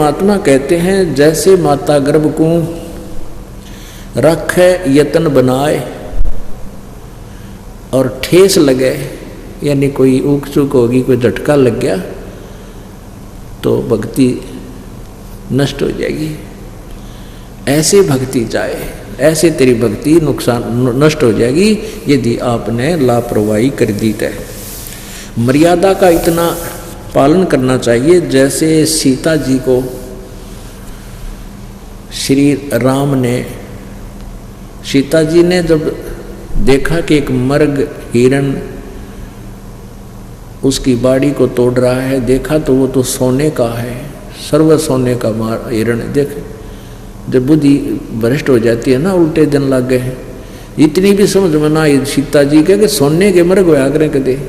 परमात्मा कहते हैं जैसे माता गर्भ को रखे यतन बनाए और ठेस लगे, यानी कोई ऊक चूक होगी, कोई झटका लग गया तो भक्ति नष्ट हो जाएगी। ऐसे भक्ति चाहे, ऐसे तेरी भक्ति नुकसान नष्ट हो जाएगी यदि आपने लापरवाही कर दी है। मर्यादा का इतना पालन करना चाहिए जैसे सीता जी को श्री राम ने, सीता जी ने जब देखा कि एक मर्ग हिरण उसकी बाड़ी को तोड़ रहा है, देखा तो वो तो सोने का है, सर्व सोने का हिरण। देख जब बुद्धि भ्रष्ट हो जाती है ना, उल्टे दिन लग गए, इतनी भी समझ में ना आई सीता जी के कि सोने के मर्ग हुआ करे कदे,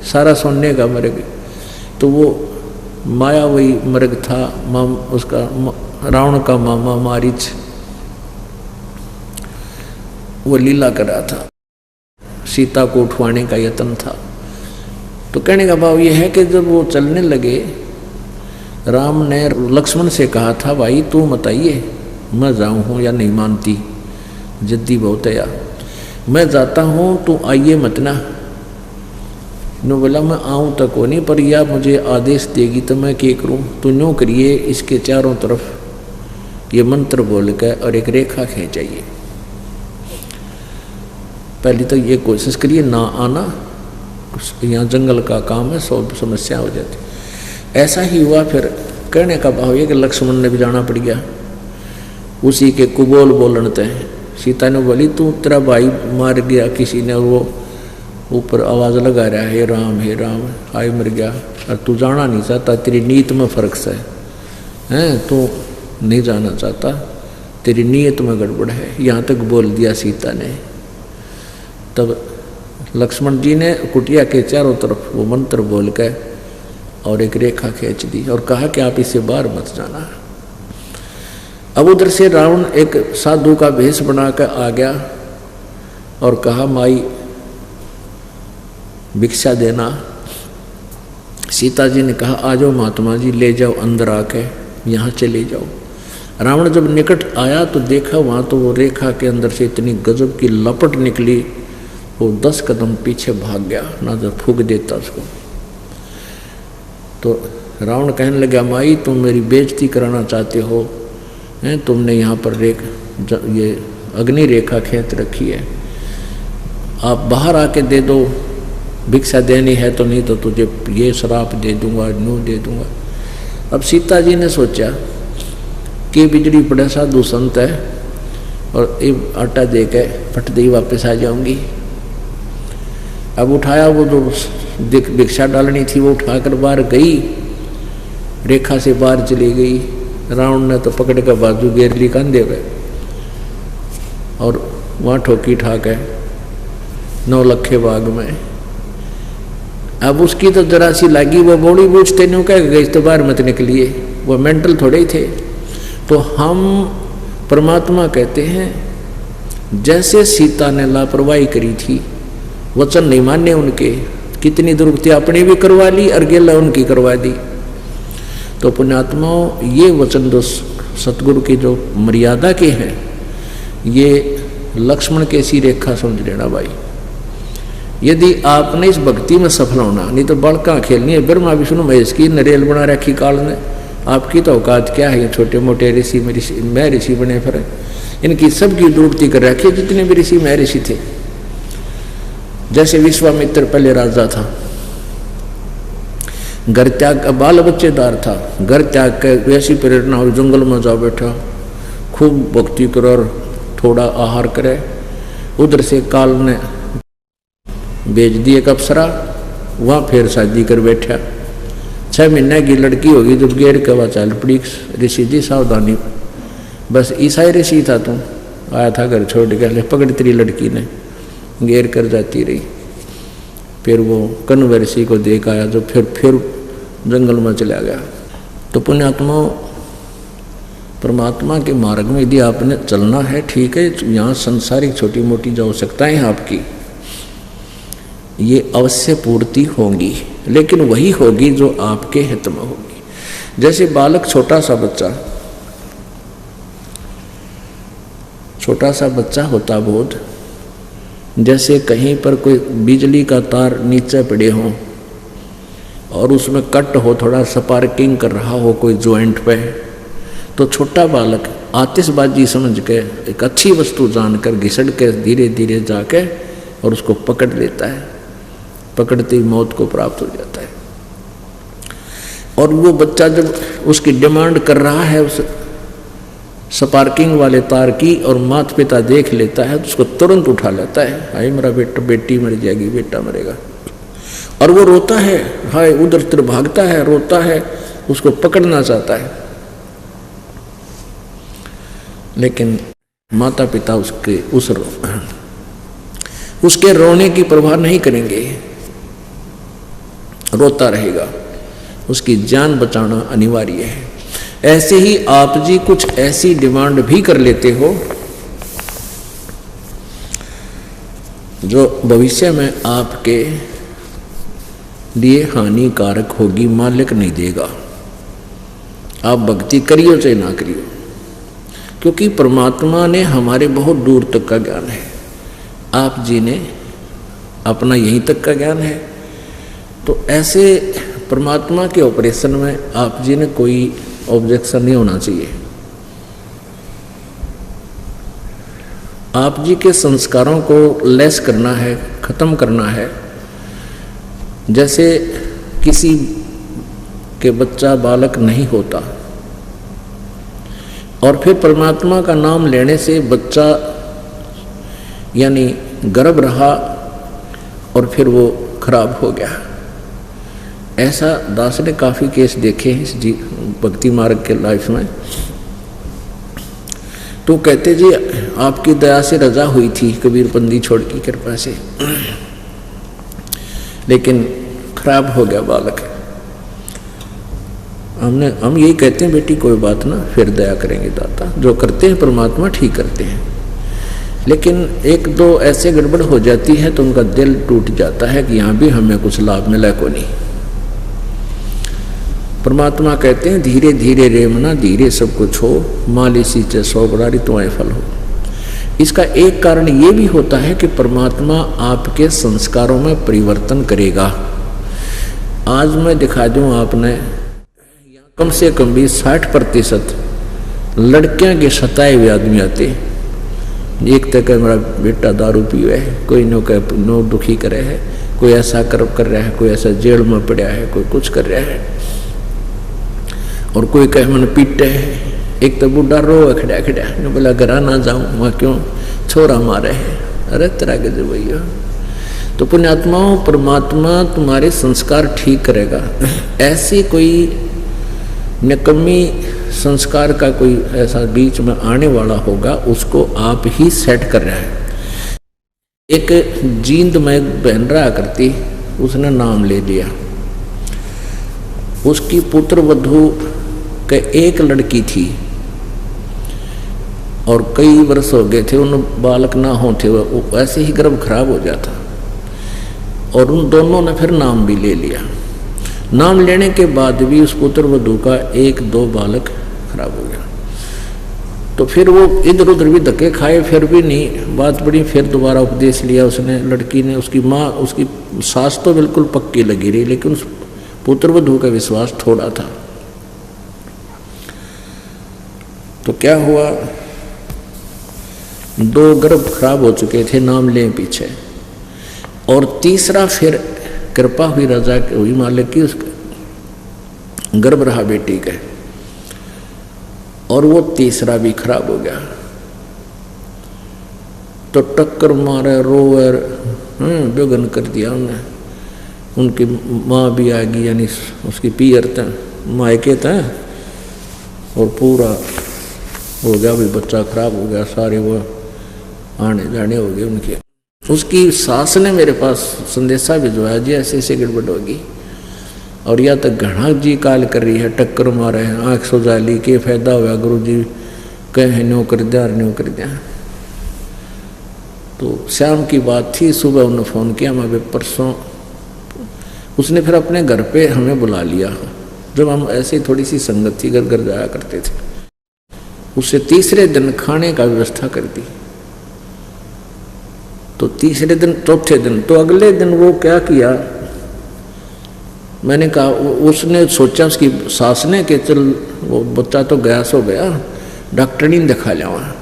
सारा सोने का मर्ग। तो वो माया वही मर्ग था, उसका रावण का मामा मारीच, वो लीला कर रहा था, सीता को उठवाने का यत्न था। तो कहने का भाव ये है कि जब वो चलने लगे, राम ने लक्ष्मण से कहा था भाई तू बताइए मैं जाऊँ हूँ या नहीं मानती, जद्दी बहुत है, मैं जाता हूँ तू आइए मत ना। नो बोला मैं आऊँ तक को नहीं, पर या मुझे आदेश देगी तो मैं क्या करूँ, तो यूँ करिए इसके चारों तरफ ये मंत्र बोल कर और एक रेखा खींचाइए। पहले तो ये कोशिश करिए ना आना, यहाँ जंगल का काम है, सब समस्या हो जाती। ऐसा ही हुआ। फिर कहने का भाव ये कि लक्ष्मण ने भी जाना पड़ गया, उसी के कुबोल बोलन थे। सीता ने बोली तू तेरा भाई मार गया किसी ने, और वो ऊपर आवाज़ लगा रहा है हे राम हाय मर गया, और तू जाना नहीं चाहता, तेरी नीयत में फर्क से हैं, तू नहीं जाना चाहता, तेरी नीयत में गड़बड़ है, यहाँ तक बोल दिया सीता ने। तब लक्ष्मण जी ने कुटिया के चारों तरफ वो मंत्र बोल के और एक रेखा खींच दी और कहा कि आप इसे बाहर मत जाना। अब उधर से रावण एक साधु का भेष बनाकर आ गया और कहा माई भिक्षा देना। सीता जी ने कहा आ जाओ महात्मा जी, ले जाओ अंदर आके, यहाँ चले जाओ। रावण जब निकट आया तो देखा वहाँ तो वो रेखा के अंदर से इतनी गजब की लपट निकली, वो 10 कदम पीछे भाग गया, ना तो फूंक देता उसको। तो रावण कहने लगा माई तुम मेरी बेइज्जती कराना चाहते हो, हैं तुमने यहाँ पर ये अग्नि रेखा खींच रखी है, आप बाहर आके दे दो, भिक्षा देनी है तो, नहीं तो तुझे ये श्राप दे दूंगा, नू दे दूंगा। अब सीता जी ने सोचा कि बिजली पड़े साधु संत है और एक आटा दे के फट दे वापस आ जाऊंगी। अब उठाया वो जो भिक्षा डालनी थी वो उठाकर बाहर गई, रेखा से बाहर चली गई। रावण ने तो पकड़ कर बाजू घेर ली कंधे पे और वहाँ ठोकी ठाके 9 लखे बाग में। अब उसकी तो जरा सी लगी, वो बोली बूझते नहीं कह गई तो बाहर मत निकलिए, वो मेंटल थोड़े ही थे। तो हम परमात्मा कहते हैं जैसे सीता ने लापरवाही करी थी, वचन नहीं माने उनके, कितनी दुर्गति अपनी भी करवा ली और गेला उनकी करवा दी। तो पुण्यात्माओं ये वचन जो सतगुरु की जो मर्यादा के हैं, ये लक्ष्मण के सी रेखा समझ लेना भाई। यदि आपने इस भक्ति में सफल होना, नहीं तो बड़का खेलनी है। ब्रह्मा विष्णु महेश की नरेल बना रखी काल ने, आपकी तो औकात क्या है, छोटे मोटे ऋषि मैं ऋषि बने फिर, इनकी सबकी दुर्गति कर रखी जितने भी ऋषि मैं ऋषि थे। जैसे विश्वामित्र पहले राजा था, घर त्याग का बाल बच्चेदार था, घर त्याग के वैसी प्रेरणा और जंगल में जा बैठा, खूब भक्ति करे और थोड़ा आहार करे। उधर से काल ने भेज दी एक अप्सरा, वहाँ फिर शादी कर बैठा। 6 महीने की लड़की होगी जब गेर के वह चल पड़ी। ऋषि जी सावधानी, बस ईसाई ऋषि था तू, आया था घर छोड़ के, पकड़ तेरी लड़की ने घेर कर जाती रही। फिर वो कण्व ऋषि को देख आया जो फिर जंगल में चला गया। तो पुण्यात्मा परमात्मा के मार्ग में यदि आपने चलना है, ठीक है, यहाँ संसारिक छोटी मोटी जो आवश्यकताएं हैं आपकी, ये अवश्य पूर्ति होंगी, लेकिन वही होगी जो आपके हित में होगी। जैसे बालक छोटा सा बच्चा होता बोध, जैसे कहीं पर कोई बिजली का तार नीचे पड़े हों और उसमें कट हो, थोड़ा स्पार्किंग कर रहा हो कोई जॉइंट पे, तो छोटा बालक आतिशबाजी समझ के एक अच्छी वस्तु जानकर घिसड़ के धीरे धीरे जाके और उसको पकड़ लेता है, पकड़ते ही मौत को प्राप्त हो जाता है। और वो बच्चा जब उसकी डिमांड कर रहा है उस स्पार्किंग वाले तार की और माता पिता देख लेता है तो उसको तुरंत उठा लेता है, हाय मेरा बेटा, बेटी मर जाएगी, बेटा मरेगा, और वो रोता है, हाय उधर उधर भागता है, रोता है, उसको पकड़ना चाहता है, लेकिन माता पिता उसके रोने की परवाह नहीं करेंगे, रोता रहेगा, उसकी जान बचाना अनिवार्य है। ऐसे ही आप जी कुछ ऐसी डिमांड भी कर लेते हो जो भविष्य में आपके लिए हानिकारक होगी, मालिक नहीं देगा। आप भक्ति करियो चाहे ना करियो, क्योंकि परमात्मा ने हमारे बहुत दूर तक का ज्ञान है, आप जी ने अपना यहीं तक का ज्ञान है। तो ऐसे परमात्मा के ऑपरेशन में आप जी ने कोई ऑब्जेक्शन नहीं होना चाहिए। आप जी के संस्कारों को लेस करना है, खत्म करना है। जैसे किसी के बच्चा बालक नहीं होता और फिर परमात्मा का नाम लेने से बच्चा यानी गर्भ रहा और फिर वो खराब हो गया, ऐसा दास ने काफ़ी केस देखे हैं इस भक्ति मार्ग के लाइफ में। तो कहते जी आपकी दया से रजा हुई थी कबीर बंदी छोड़ की कृपा से, लेकिन खराब हो गया बालक। हम यही कहते हैं बेटी कोई बात ना, फिर दया करेंगे दाता, जो करते हैं परमात्मा ठीक करते हैं। लेकिन एक दो ऐसे गड़बड़ हो जाती है तो उनका दिल टूट जाता है कि यहाँ भी हमें कुछ लाभ मिला को नहीं। परमात्मा कहते हैं धीरे धीरे रेमना, धीरे सब कुछ हो, माली सींचे सौ गुणारी तुम्हारे फल हो। इसका एक कारण ये भी होता है कि परमात्मा आपके संस्कारों में परिवर्तन करेगा। आज मैं दिखा दूं, आपने कम से कम भी 60% लड़कियां के सताए हुए आदमी आते। एक तक मेरा बेटा दारू पीवे है, कोई नो दुखी करे है, कोई ऐसा कर रहा है, कोई ऐसा जेल में पड़ा है, कोई कुछ कर रहा है, और कोई कहे मैंने पीटे है। एक तो बुढ़ा रो खड़ा खड़ा ने बोला घर ना जाऊं, वहाँ क्यों छोरा मारे है, अरे तरह के जो भैया। तो पुण्यात्माओं, परमात्मा तुम्हारे संस्कार ठीक करेगा। ऐसी कोई निकम्मी संस्कार का कोई ऐसा बीच में आने वाला होगा, उसको आप ही सेट कर रहे हैं। एक जींद में बहन रहा करती, उसने नाम ले लिया, उसकी पुत्र वधू के एक लड़की थी और कई वर्ष हो गए थे उन बालक ना हो थे, वो ऐसे ही गर्भ खराब हो जाता, और उन दोनों ने फिर नाम भी ले लिया। नाम लेने के बाद भी उस पुत्र वधू का एक दो बालक खराब हो गया। तो फिर वो इधर उधर भी धक्के खाए, फिर भी नहीं बात बड़ी, फिर दोबारा उपदेश लिया उसने, लड़की ने। उसकी माँ, उसकी सास तो बिल्कुल पक्की लगी रही, लेकिन उस पुत्र वधू का विश्वास थोड़ा था। तो क्या हुआ, दो गर्भ खराब हो चुके थे नाम ले पीछे, और तीसरा फिर कृपा हुई राजा हुई मालिक की, उसका गर्भ रहा बेटी का, और वो तीसरा भी खराब हो गया। तो टक्कर मारे, रोए, बेगन कर दिया उन्हें। उनकी माँ भी आ गई, यानी उसकी पियर था, मायके था, और पूरा हो गया भाई, बच्चा खराब हो गया, सारे वो आने जाने हो गए उनके। उसकी सास ने मेरे पास संदेशा भिजवाया जी ऐसे ऐसे गड़बड़ होगी, और या तक घना जी काल कर रही है, टक्कर मारे हैं, आँख सुझा ली, के फायदा हुआ, गुरु जी कहे न्यो कर दिया, न्यो कर दिया। तो शाम की बात थी, सुबह उन्होंने फ़ोन किया, मैं परसों, उसने फिर अपने घर पे हमें बुला लिया जब हम ऐसे थोड़ी सी संगत थी, घर घर जाया करते थे। उससे तीसरे दिन खाने का व्यवस्था कर दी। तो तीसरे दिन, चौथे दिन, तो अगले दिन वो क्या किया, मैंने कहा, उसने सोचा, उसकी सास ने कि चल वो बच्चा तो गैस हो गया, डॉक्टरनी दिखा लिया।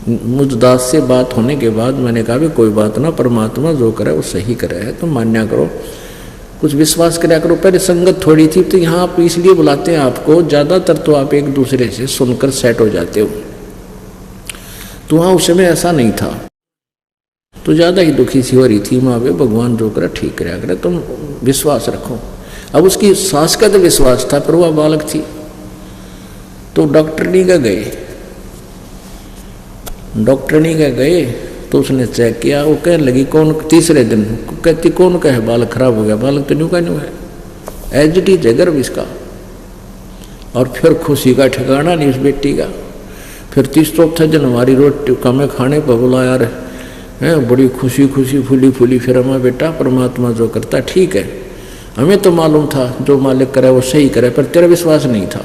मुझ दास से बात होने के बाद मैंने कहा भी कोई बात ना, परमात्मा जो करे वो सही करे है, तो मान्या करो, कुछ विश्वास कराया करो। पहले संगत थोड़ी थी, तो यहाँ आप इसलिए बुलाते हैं आपको, ज़्यादातर तो आप एक दूसरे से सुनकर सेट हो जाते हो, तो वहाँ उस समय ऐसा नहीं था, तो ज़्यादा ही दुखी सी हो रही थी। माँ वे भगवान जो करे ठीक कराया करे, तुम विश्वास रखो। अब उसकी सास का तो विश्वास था, पर वह बालक थी, तो डॉक्टरनी का गए, तो उसने चेक किया। वो कहने लगी कौन, तीसरे दिन कहती कौन कहे बालक खराब हो गया, बालक तो न्यू का न्यू है, एज इट इज है गर्भ इसका। और फिर खुशी का ठिकाना नहीं उस बेटी का। फिर 30-34 दिन हमारी रोटी कमे खाने पर बुलाया है, बड़ी खुशी फूली फिर हमारा बेटा परमात्मा जो करता ठीक है, हमें तो मालूम था जो मालिक करे वो सही करे, पर तेरा विश्वास नहीं था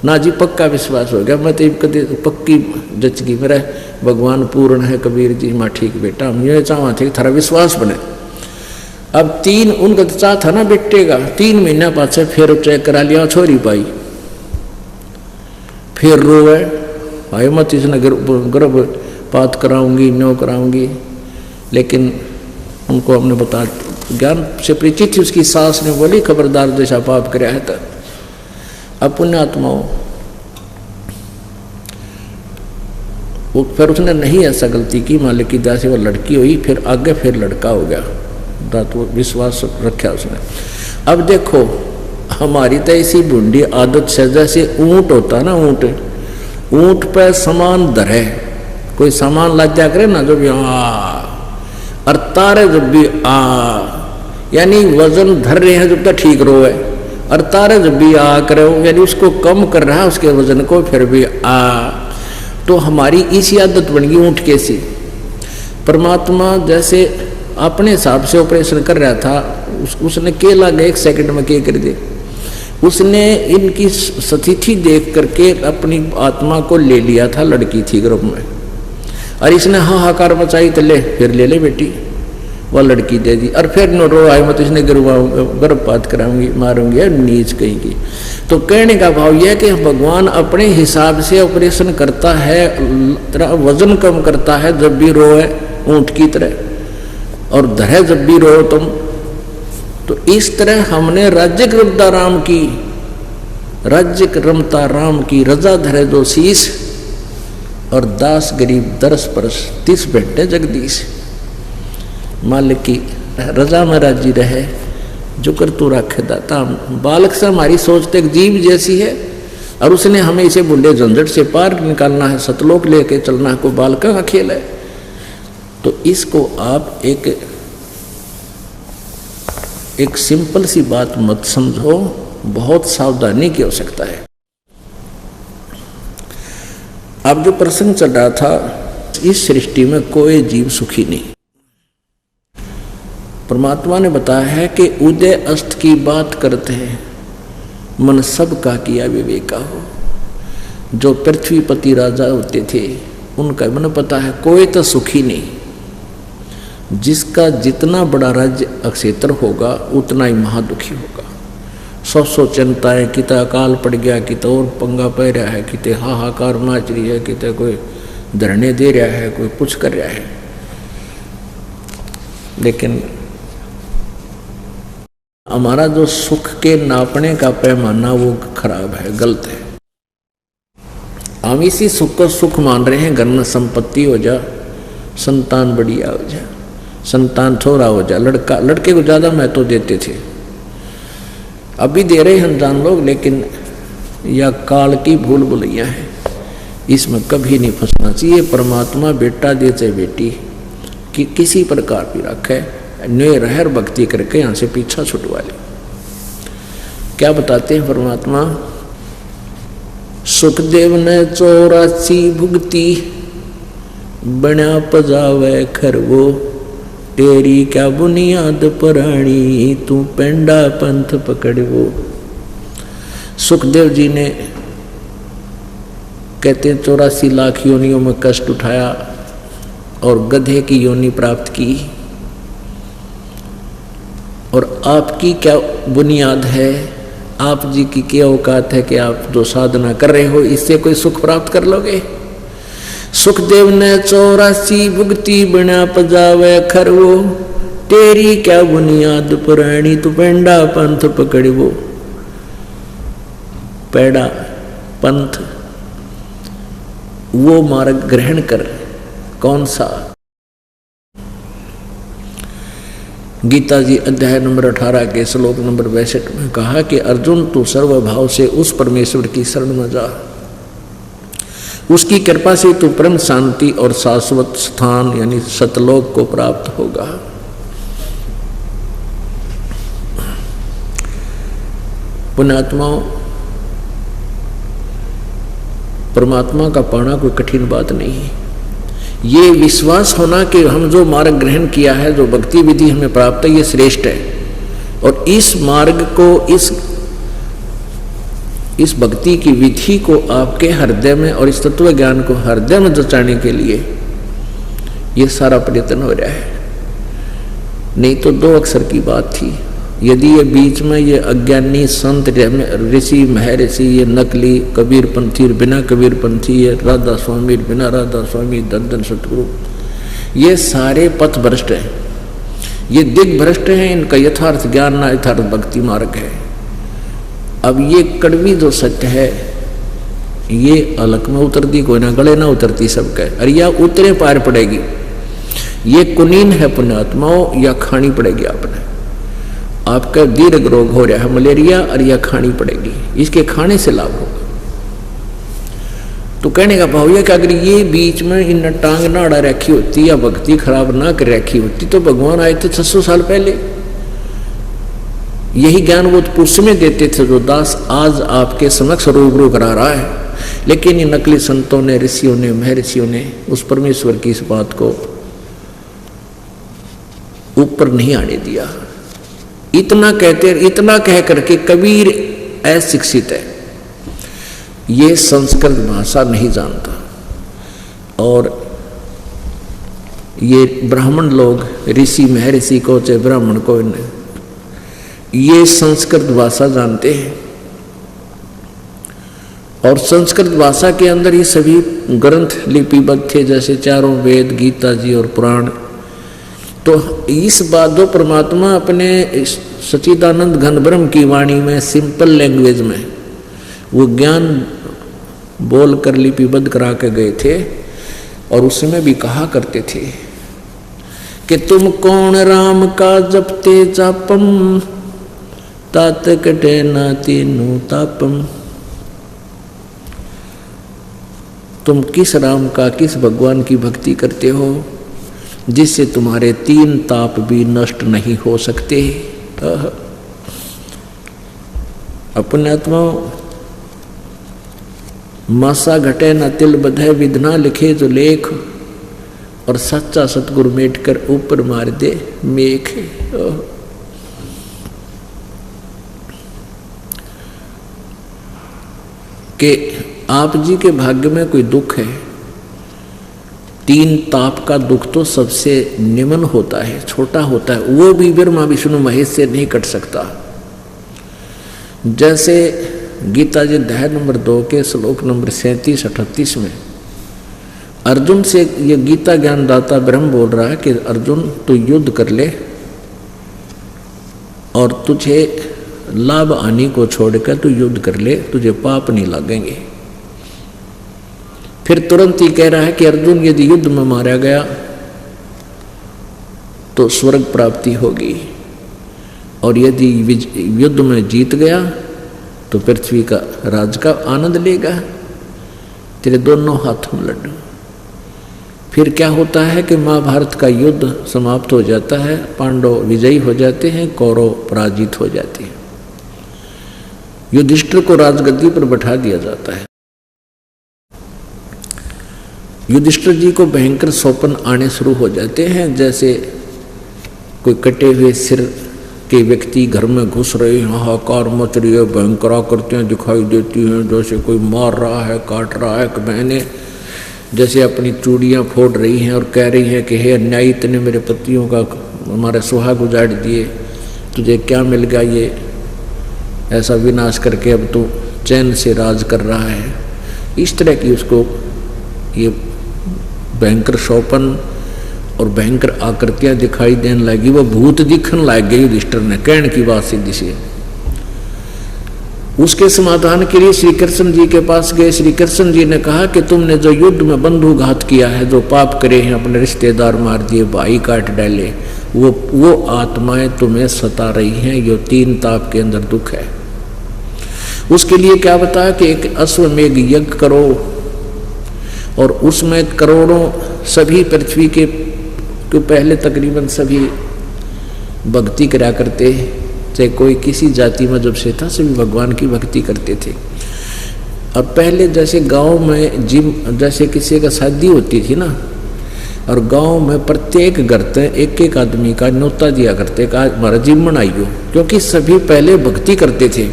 ना जी, पक्का विश्वास हो गया। मैं तो कभी पक्की जच गई, मेरा भगवान पूर्ण है कबीर जी, माँ ठीक बेटा, हम ये चाहवा थे कि थारा विश्वास बने। अब 3 उनका तो चाह था ना बेटे का, 3 महीना पाछे फिर चेक करा लिया, छोरी पाई, फिर रोए, भाई मत इसने गर्भपात कराऊंगी, न्यो कराऊंगी। लेकिन उनको हमने बता, ज्ञान से परिचित थी उसकी सास ने बोली खबरदार जैसा पाप कराया है। तो अब पुण्यात्माओं, वो फिर उसने नहीं ऐसा गलती की, मालिक की दया से वो लड़की हुई, फिर आगे फिर लड़का हो गया, तो विश्वास रखा उसने। अब देखो हमारी तो ऐसी बूंदी आदत से, जैसे ऊंट होता ना, ऊंट पे सामान धरे, कोई सामान लाद्या करे ना, जो भी और तारे जब भी यानी वजन धर रहे हैं जब तक ठीक रो है, और तारे जब भी करे यानी उसको कम कर रहा है उसके वजन को, फिर भी तो हमारी इसी आदत बन गई ऊंट के सी। परमात्मा जैसे अपने हिसाब से ऑपरेशन कर रहा था, उसने केला 1 सेकंड में के कर दे। उसने इनकी स्थिति देख करके अपनी आत्मा को ले लिया था, लड़की थी गर्भ में, और इसने हाहाकार मचाई, तो फिर ले बेटी, वह लड़की दे दी। और फिर नो रो आए मत, इसने गर्भपात कराऊंगी, मारूंगी, नीच कहेंगी। तो कहने का भाव यह कि भगवान अपने हिसाब से ऑपरेशन करता है, तेरा वजन कम करता है जब भी रोए ऊंट की तरह, और धरे जब भी रो तुम। तो इस तरह हमने राज्य रमता राम की रजा धरे जो शीश, और दास गरीब दरस परस 30 बैठे जगदीश। मालिक की रजा में राजी रहे, जो कर तू रखे दाता। बालक से हमारी सोच तो एक जीव जैसी है, और उसने हमें इसे बुढ़े झंझट से पार निकालना है, सतलोक लेके चलना है, कोई बालका का खेल है। तो इसको आप एक सिंपल सी बात मत समझो, बहुत सावधानी की आवश्यकता है। अब जो प्रसंग चल रहा था, इस सृष्टि में कोई जीव सुखी नहीं। परमात्मा ने बताया है कि उदय अस्त की बात करते हैं, मन सब का किया विवेका हो। जो पृथ्वीपति राजा होते थे उनका मन पता है कोई तो सुखी नहीं। जिसका जितना बड़ा राज्य अक्षेत्र होगा उतना ही महादुखी होगा। 100 चिंताएं, कित अकाल पड़ गया, कित और पंगा पै रहा है, कित हाहाकार माच रही है, कित कोई धरने दे रहा है, कोई कुछ कर रहा है। लेकिन हमारा जो सुख के नापने का पैमाना वो खराब है, गलत है। हम इसी सुख को सुख मान रहे हैं, घर में संपत्ति हो जा, संतान बढ़िया हो जा, संतान छोरा हो जा, लड़के को ज्यादा महत्व देते थे, अभी दे रहे हैं अनजान लोग। लेकिन यह काल की भूल भुलैया है, इसमें कभी नहीं फंसना चाहिए। परमात्मा बेटा दे चाहे बेटी कि किसी प्रकार भी रखे, न्य रहर भक्ति करके यहाँ से पीछा छुटवा ले। क्या बताते हैं परमात्मा? सुखदेव ने 84 भुगती, बना पजावे खरवो, तेरी क्या बुनियाद पुरानी, तू पेंडा पंथ पकड़वो। सुखदेव जी ने कहते हैं 84 लाख योनियों में कष्ट उठाया और गधे की योनि प्राप्त की। और आपकी क्या बुनियाद है, आप जी की क्या औकात है कि आप जो साधना कर रहे हो इससे कोई सुख प्राप्त कर लोगे। सुखदेव ने 84 भुगती बिना पजावे खरवो, तेरी क्या बुनियाद पुरानी तू पेंडा पंथ पकड़वो। पेड़ा पंथ वो मार्ग ग्रहण कर। कौन सा? गीता जी अध्याय नंबर 18 के श्लोक नंबर 62 में कहा कि अर्जुन तू सर्वभाव से उस परमेश्वर की शरण में जा, उसकी कृपा से तू परम शांति और शाश्वत स्थान यानी सतलोक को प्राप्त होगा। पुण्यात्माओं, परमात्मा का पाना कोई कठिन बात नहीं है। ये विश्वास होना कि हम जो मार्ग ग्रहण किया है, जो भक्ति विधि हमें प्राप्त है, ये श्रेष्ठ है। और इस मार्ग को, इस भक्ति की विधि को आपके हृदय में और इस तत्व ज्ञान को हृदय में जचाने के लिए ये सारा प्रयत्न हो रहा है। नहीं तो 2 अक्षर की बात थी। यदि ये बीच में ये अज्ञानी संत ऋषि महर्षि, ये नकली कबीर पंथी बिना कबीर पंथी, ये राधा स्वामी बिना राधा स्वामी, धन सतगुरु, ये सारे पथ भ्रष्ट हैं, ये दिग भ्रष्ट हैं। इनका यथार्थ ज्ञान ना यथार्थ भक्ति मार्ग है। अब ये कड़वी जो सत्य है ये अलग में उतरती कोई ना, गले ना उतरती सबके, अरे या उतरे पार पड़ेगी। ये कुनीन है पुण्यात्माओं, या खानी पड़ेगी आपने। आपका दीर्घ रोग हो रहा है मलेरिया, और यह खानी पड़ेगी, इसके खाने से लाभ होगा। तो कहने का भाव यह कि अगर ये बीच में इन टांग ना अड़ा रखी होती या भक्ति खराब ना कर रखी होती तो भगवान आए थे 600 साल पहले। यही ज्ञान वो पुरुष में देते थे जो दास आज आपके समक्ष रूबरू करा रहा है। लेकिन इन नकली संतों ने, ऋषियों ने, महर्षियों ने उस परमेश्वर की इस बात को ऊपर नहीं आने दिया। इतना कह करके कबीर अशिक्षित है, ये संस्कृत भाषा नहीं जानता। और ये ब्राह्मण लोग, ऋषि महर्षि को चाहे ब्राह्मण को, ये संस्कृत भाषा जानते हैं। और संस्कृत भाषा के अंदर ये सभी ग्रंथ लिपिबद्ध थे, जैसे चारों वेद, गीता जी और पुराण। तो इस बात दो परमात्मा अपने सच्चिदानंद घन ब्रह्म की वाणी में सिंपल लैंग्वेज में वो ज्ञान बोल कर लिपिबद्ध करा के गए थे। और उसमें भी कहा करते थे कि तुम कौन राम का जपते जापम, तात कटे ना तीनों तापम। तुम किस राम का, किस भगवान की भक्ति करते हो जिससे तुम्हारे 3 ताप भी नष्ट नहीं हो सकते। अपने आत्मा मासा घटे न तिल बधे, विधना लिखे जो लेख, और सच्चा सतगुरु मेट कर ऊपर मार दे मेख। कि आप जी के भाग्य में कोई दुख है, 3 ताप का दुख तो सबसे निम्न होता है, छोटा होता है, वो भी ब्रह्मा विष्णु महेश से नहीं कट सकता। जैसे गीता जी अध्याय नंबर 2 के श्लोक नंबर 37-38 में अर्जुन से ये गीता ज्ञानदाता ब्रह्म बोल रहा है कि अर्जुन तू युद्ध कर ले और तुझे लाभ हानि को छोड़कर तू युद्ध कर ले, तुझे पाप नहीं लगेंगे। फिर तुरंत ही कह रहा है कि अर्जुन यदि युद्ध में मारा गया तो स्वर्ग प्राप्ति होगी, और यदि युद्ध में जीत गया तो पृथ्वी का राज का आनंद लेगा, तेरे दोनों हाथों में लड्डू। फिर क्या होता है कि महाभारत का युद्ध समाप्त हो जाता है, पांडव विजयी हो जाते हैं, कौरव पराजित हो जाते हैं। युधिष्ठिर को राजगद्दी पर बैठा दिया जाता है। युधिष्ठिर जी को भयंकर स्वप्न आने शुरू हो जाते हैं, जैसे कोई कटे हुए सिर के व्यक्ति घर में घुस रहे हैं, हाहाकार मच रही है, भयंकर आकृतियाँ दिखाई देती हैं, जैसे कोई मार रहा है, काट रहा है। मैंने जैसे अपनी चूड़ियाँ फोड़ रही हैं और कह रही हैं कि हे अन्यायी, इतने मेरे पतियों का हमारे सुहाग उजाड़ दिए, तुझे क्या मिल गया ये ऐसा विनाश करके, अब तो चैन से राज कर रहा है। इस तरह की उसको ये भयंकर शोपन और भयंकर आकृतियाँ दिखाई देने लगी। वो भूत दिखने लग गई युधिष्ठिर ने, कहने की बात सीधी सी। उसके समाधान के लिए श्री कृष्ण जी के पास गए। श्री कृष्ण जी ने कहा कि तुमने जो युद्ध में बंधुघात किया है, जो पाप करे हैं, अपने रिश्तेदार मार दिए, भाई काट डाले, वो आत्माएं तुम्हें सता रही हैं। ये 3 ताप के अंदर दुख है। उसके लिए क्या बताया कि एक अश्वमेघ यज्ञ करो और उसमें करोड़ों सभी पृथ्वी के पहले तकरीबन सभी भक्ति करा करते, चाहे कोई किसी जाति में जब से था, सभी भगवान की भक्ति करते थे। और पहले जैसे गांव में जैसे किसी का शादी होती थी ना, और गांव में प्रत्येक घर से एक आदमी का न्योता दिया करते कि हमारा जिम आइयो, क्योंकि सभी पहले भक्ति करते थे।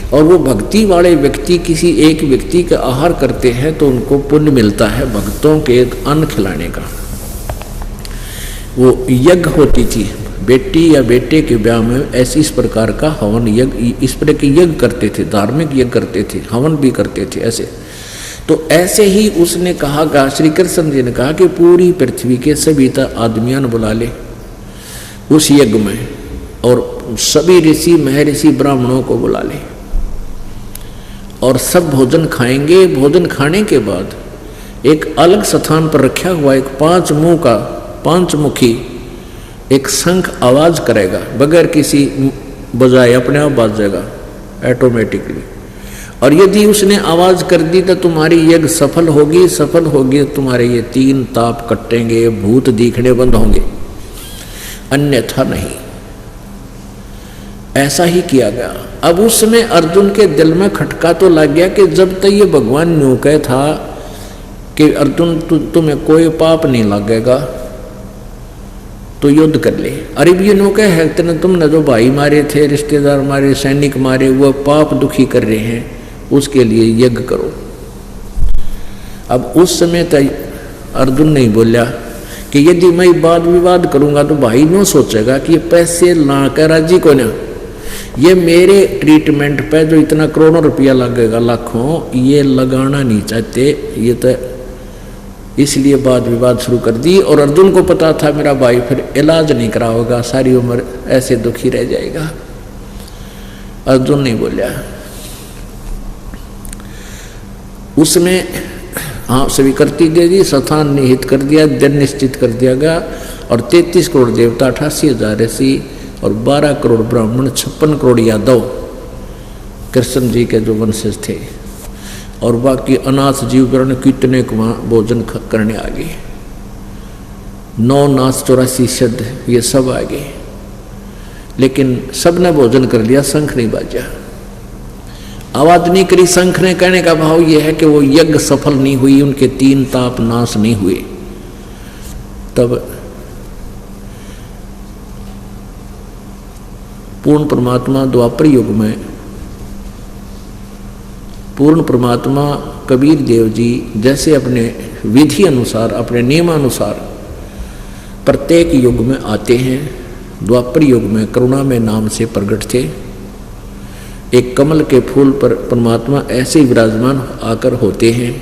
और वो भक्ति वाले व्यक्ति किसी एक व्यक्ति का आहार करते हैं तो उनको पुण्य मिलता है भक्तों के अन्न खिलाने का। वो यज्ञ होती थी, बेटी या बेटे के ब्याह में ऐसी इस प्रकार का हवन यज्ञ, इस प्रकार के यज्ञ करते थे, धार्मिक यज्ञ करते थे, हवन भी करते थे ऐसे। तो ऐसे ही उसने कहा, श्री कृष्ण जी ने कहा कि पूरी पृथ्वी के सभी आदमियों ने बुला ले उस यज्ञ में, और सभी ऋषि महर्षि ब्राह्मणों को बुला ले, और सब भोजन खाएंगे। भोजन खाने के बाद एक अलग स्थान पर रखा हुआ एक 5 मुंह का 5 मुखी एक शंख आवाज करेगा, बगैर किसी बजाए अपने आप बाजेगा ऑटोमेटिकली। और यदि उसने आवाज कर दी तो तुम्हारी यज्ञ सफल होगी तुम्हारे ये 3 ताप कटेंगे, भूत दिखने बंद होंगे, अन्यथा नहीं। ऐसा ही किया गया। अब उस समय अर्जुन के दिल में खटका तो लग गया कि जब तक ये भगवान न्यू कह था कि अर्जुन तुम्हें कोई पाप नहीं लगेगा तो युद्ध कर ले। अरे ये नो कह है तुमने जो भाई मारे थे, रिश्तेदार मारे, सैनिक मारे, वो पाप दुखी कर रहे हैं, उसके लिए यज्ञ करो। अब उस समय तक अर्जुन नहीं बोला कि यदि मैं वाद विवाद करूंगा तो भाई नो सोचेगा कि ये पैसे ला कर राजी को ना, ये मेरे ट्रीटमेंट पे जो इतना करोड़ों रुपया लगेगा, लाखों, ये लगाना नहीं चाहते, ये तो इसलिए वाद विवाद शुरू कर दी। और अर्जुन को पता था मेरा भाई फिर इलाज नहीं करा होगा, सारी उम्र ऐसे दुखी रह जाएगा। अर्जुन नहीं बोला। उसने हाँ स्वीकृति दे दी, स्थान निहित कर दिया, दिन निश्चित कर दिया गया, और 33 करोड़ देवता, 88,000 ऋषि और 12 करोड़ ब्राह्मण, 56 करोड़ यादव कृष्ण जी के जो वंशज थे, और बाकी अनाथ जीव वर्ण कितने वहाँ भोजन करने आ गए। 9 नाथ 84 सिद्ध, ये सब आ गए, लेकिन सब ने भोजन कर लिया, शंख नहीं बाजा, आवाज नहीं करी शंख ने। कहने का भाव यह है कि वो यज्ञ सफल नहीं हुई, उनके 3 ताप नाश नहीं हुए। तब पूर्ण परमात्मा द्वापर युग में पूर्ण परमात्मा कबीर देव जी जैसे अपने विधि अनुसार, अपने नियमानुसार प्रत्येक युग में आते हैं। द्वापर युग में करुणा में नाम से प्रकट थे। एक कमल के फूल पर परमात्मा ऐसे ही विराजमान आकर होते हैं,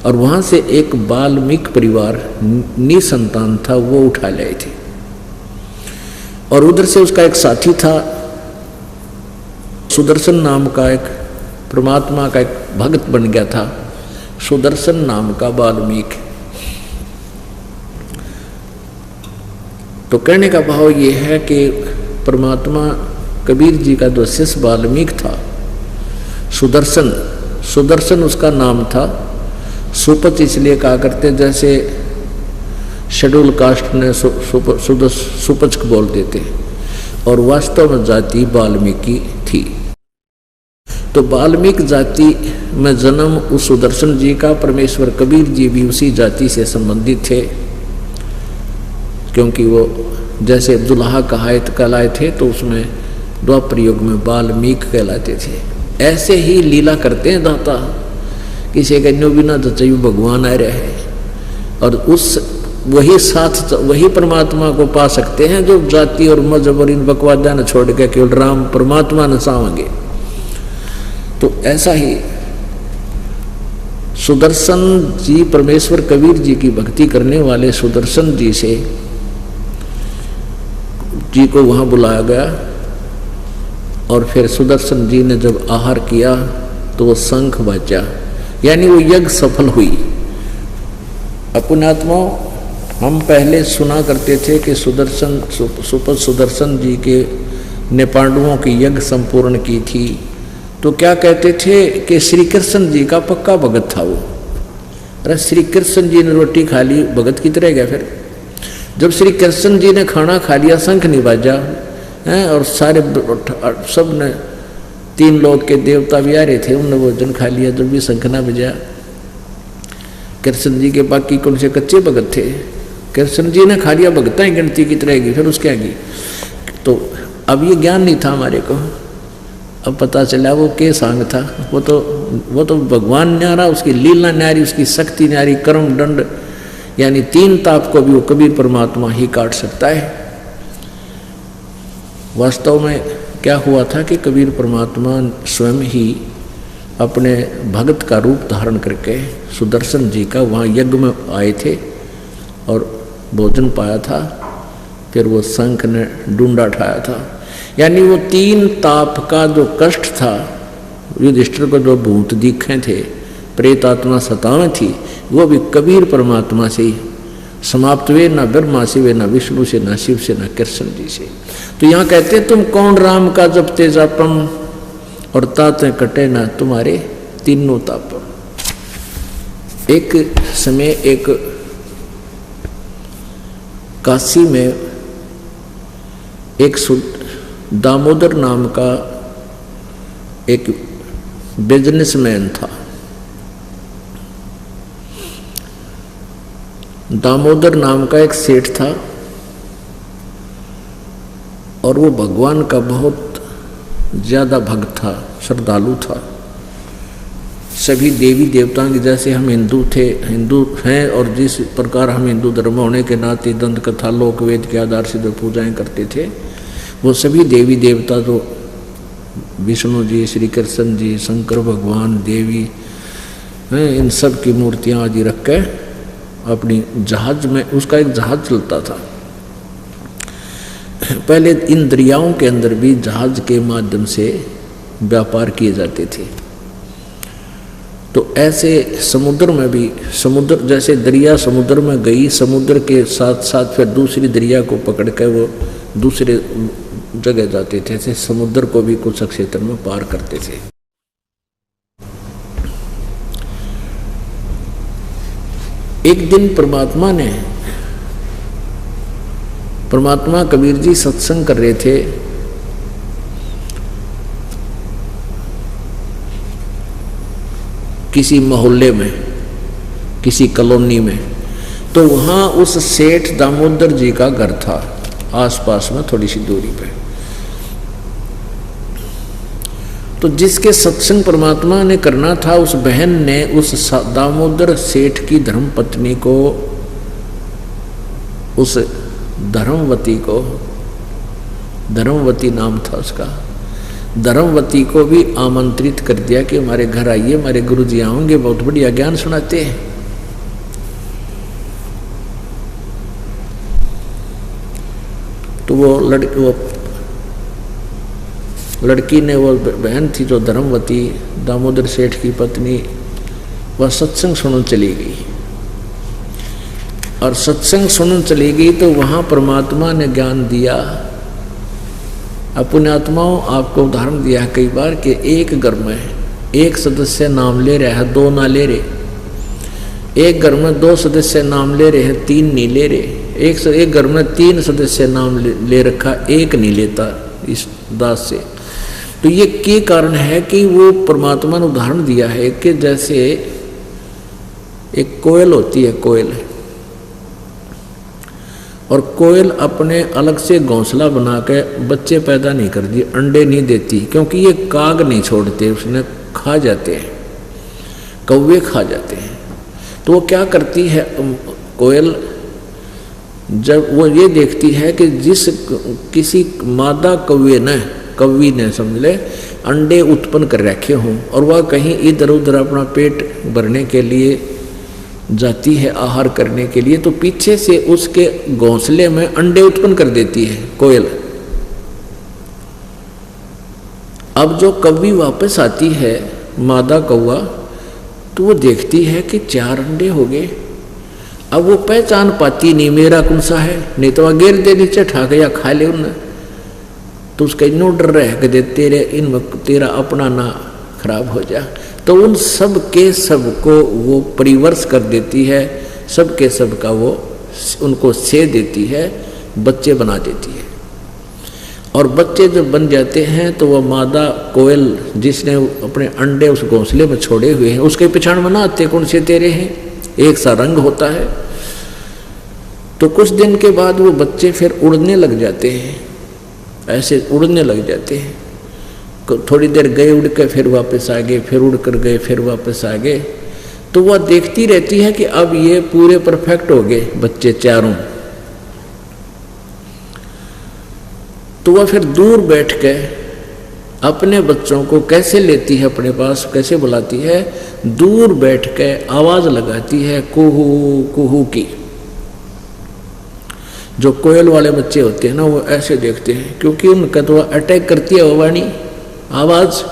और वहाँ से एक वाल्मीकि परिवार निसंतान था, वो उठा लाए थे, और उधर से उसका एक साथी था, सुदर्शन नाम का एक परमात्मा का एक भक्त बन गया था, सुदर्शन नाम का वाल्मीकि। तो कहने का भाव ये है कि परमात्मा कबीर जी का जो शिष्य वाल्मीकि था, सुदर्शन उसका नाम था। सुपच इसलिए कहा करते जैसे शेड्यूल कास्ट ने सुपच को बोल देते, और वास्तव में जाति वाल्मीकि थी। तो वाल्मीकि जाति में जन्म उस सुदर्शन जी का, परमेश्वर कबीर जी भी उसी जाति से संबंधित थे, क्योंकि वो जैसे दुल्हा कहलाए थे तो उसमें द्वापर युग में वाल्मीकि कहलाते थे। ऐसे ही लीला करते हैं दाता, किसी के न्यू बिना तो भगवान आ रहे हैं, और वही परमात्मा को पा सकते हैं जो जाति और मजहब और इन बकवादा न छोड़ के केवल राम परमात्मा न सावेंगे। तो ऐसा ही सुदर्शन जी, परमेश्वर कबीर जी की भक्ति करने वाले सुदर्शन जी को वहां बुलाया गया, और फिर सुदर्शन जी ने जब आहार किया तो वो शंख बजा, यानी वो यज्ञ सफल हुई। पुण्यात्माओं, हम पहले सुना करते थे कि सुदर्शन जी के ने पांडवों की यज्ञ संपूर्ण की थी, तो क्या कहते थे कि श्री कृष्ण जी का पक्का भगत था वो। अरे श्री कृष्ण जी ने रोटी खा ली, भगत की तरह गया। फिर जब श्री कृष्ण जी ने खाना खा लिया, शंख नहीं बाजा हैं, और सारे सब ने 3 लोग के देवता भी आ रहे थे, उन्होंने भोजन खा लिया, जब भी शंख ना बजा। कृष्ण जी के बाकी कौन से कच्चे भगत थे, कृष्ण जी ने खा लिया, भगता ही गिनती की तरह गई। फिर उसके आगे तो अब ये ज्ञान नहीं था हमारे को, अब पता चला वो के सांग था। वो तो भगवान न्यारा, उसकी लीला न्यारी, उसकी शक्ति न्यारी, कर्म दंड, यानी 3 ताप को भी वो कबीर परमात्मा ही काट सकता है। वास्तव में क्या हुआ था कि कबीर परमात्मा स्वयं ही अपने भगत का रूप धारण करके सुदर्शन जी का वहाँ यज्ञ में आए थे और भोजन पाया था। फिर वो शंख ने डूंडा उठाया था, यानी वो 3 ताप का जो कष्ट था, युधिष्ठिर को जो भूत दिखे थे, प्रेत आत्मा सतावें थी, वो भी कबीर परमात्मा से ही समाप्त हुए, ना ब्रह्मा से वे, ना विष्णु से, ना शिव से, ना कृष्ण जी से। तो यहाँ कहते तुम कौन राम का जपते जापम, और ताते कटे ना तुम्हारे तीनों तापम। एक समय एक काशी में एक दामोदर नाम का एक बिजनेसमैन था। दामोदर नाम का एक सेठ था, और वो भगवान का बहुत ज्यादा भक्त था, श्रद्धालु था। सभी देवी देवताओं की जैसे हम हिंदू हैं, और जिस प्रकार हम हिंदू धर्म होने के नाते दंत कथा लोक वेद के आधार से जो पूजाएं करते थे, वो सभी देवी देवता जो विष्णु जी, श्री कृष्ण जी, शंकर भगवान, देवी हैं, इन सब की मूर्तियां आदि रख के अपनी जहाज में, उसका एक जहाज चलता था। पहले इन दरियाओं के अंदर भी जहाज के माध्यम से व्यापार किए जाते थे। तो ऐसे समुद्र में भी, समुद्र जैसे दरिया समुद्र में गई, समुद्र के साथ साथ फिर दूसरी दरिया को पकड़ कर वो दूसरे जगह जाते थे, ऐसे समुद्र को भी कुछ क्षेत्र में पार करते थे। एक दिन परमात्मा कबीर जी सत्संग कर रहे थे। किसी मोहल्ले में, किसी कॉलोनी में, तो वहां उस सेठ दामोदर जी का घर था, आसपास में थोड़ी सी दूरी पे। तो जिसके सत्संग परमात्मा ने करना था, उस बहन ने उस दामोदर सेठ की धर्मपत्नी को, उस धर्मवती नाम था उसका, धर्मवती को भी आमंत्रित कर दिया कि हमारे घर आइए, हमारे गुरुजी आएंगे, बहुत बढ़िया ज्ञान सुनाते हैं। तो वो लड़की ने, वो बहन थी जो धर्मवती, दामोदर सेठ की पत्नी, वह सत्संग सुनने चली गई। और सत्संग सुनने चली गई तो वहां परमात्मा ने ज्ञान दिया। अपने आत्माओं, आपको उदाहरण दिया है कई बार कि एक घर में एक सदस्य नाम ले रहा है, 2 ना ले रहे। एक घर में 2 सदस्य नाम ले रहे हैं, 3 नहीं ले रहे। एक घर में 3 सदस्य नाम ले रखा, 1 नहीं लेता इस दास से। तो ये क्या कारण है कि वो परमात्मा ने उदाहरण दिया है कि जैसे एक कोयल होती है, कोयल, और कोयल अपने अलग से घोंसला बना के बच्चे पैदा नहीं करती, अंडे नहीं देती, क्योंकि ये काग नहीं छोड़ते, उसने खा जाते हैं, कौवे खा जाते हैं। तो वो क्या करती है कोयल, जब वो ये देखती है कि जिस किसी मादा कौवी ने समझ ले अंडे उत्पन्न कर रखे हों और वह कहीं इधर उधर अपना पेट भरने के लिए जाती है, आहार करने के लिए, तो पीछे से उसके घोंसले में अंडे उत्पन्न कर देती है कोयल। अब जो कौवी वापस आती है मादा कौवा, तो वो देखती है कि 4 अंडे हो गए। अब वो पहचान पाती नहीं मेरा कौन सा है, नहीं तो वह गिर दे नीचे ठा के या खा ले उन्हें। तो उसका इनो डर रह के तेरा अपना ना खराब हो जा, तो उन सब के सब को वो परिवर्ष कर देती है, सब के सब का वो उनको से देती है, बच्चे बना देती है। और बच्चे जब बन जाते हैं तो वह मादा कोयल जिसने अपने अंडे उस घोंसले में छोड़े हुए हैं, उसके पिछाड़ में ना आते कौन से तेरे हैं, एक सा रंग होता है। तो कुछ दिन के बाद वो बच्चे फिर उड़ने लग जाते हैं, ऐसे उड़ने लग जाते हैं। थोड़ी देर गए उड़ के फिर वापस आ गए, फिर उड़ कर गए फिर वापस आ गए। तो वह देखती रहती है कि अब ये पूरे परफेक्ट हो गए बच्चे चारों। तो वह फिर दूर बैठ के अपने बच्चों को कैसे लेती है अपने पास, कैसे बुलाती है, दूर बैठ के आवाज लगाती है कुहू कुहू की। जो कोयल वाले बच्चे होते हैं ना, वो ऐसे देखते हैं, क्योंकि उनका तो अटैक करती है वाणी आवाज,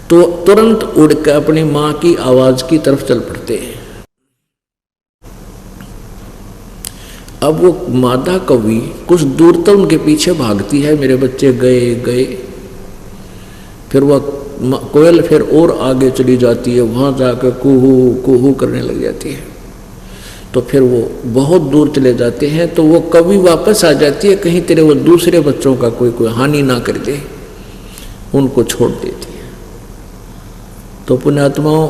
तो तुरंत उड़ कर अपनी मां की आवाज की तरफ चल पड़ते हैं। अब वो मादा कौवी कुछ दूर तक उनके पीछे भागती है, मेरे बच्चे गए गए। फिर वह कोयल फिर और आगे चली जाती है, वहां जाकर कुहू कुहू करने लग जाती है। तो फिर वो बहुत दूर चले जाते हैं, तो वो कौवी वापस आ जाती है, कहीं तेरे वो दूसरे बच्चों का कोई हानि ना कर दे, उनको छोड़ देती है। तो पुण्यात्माओं,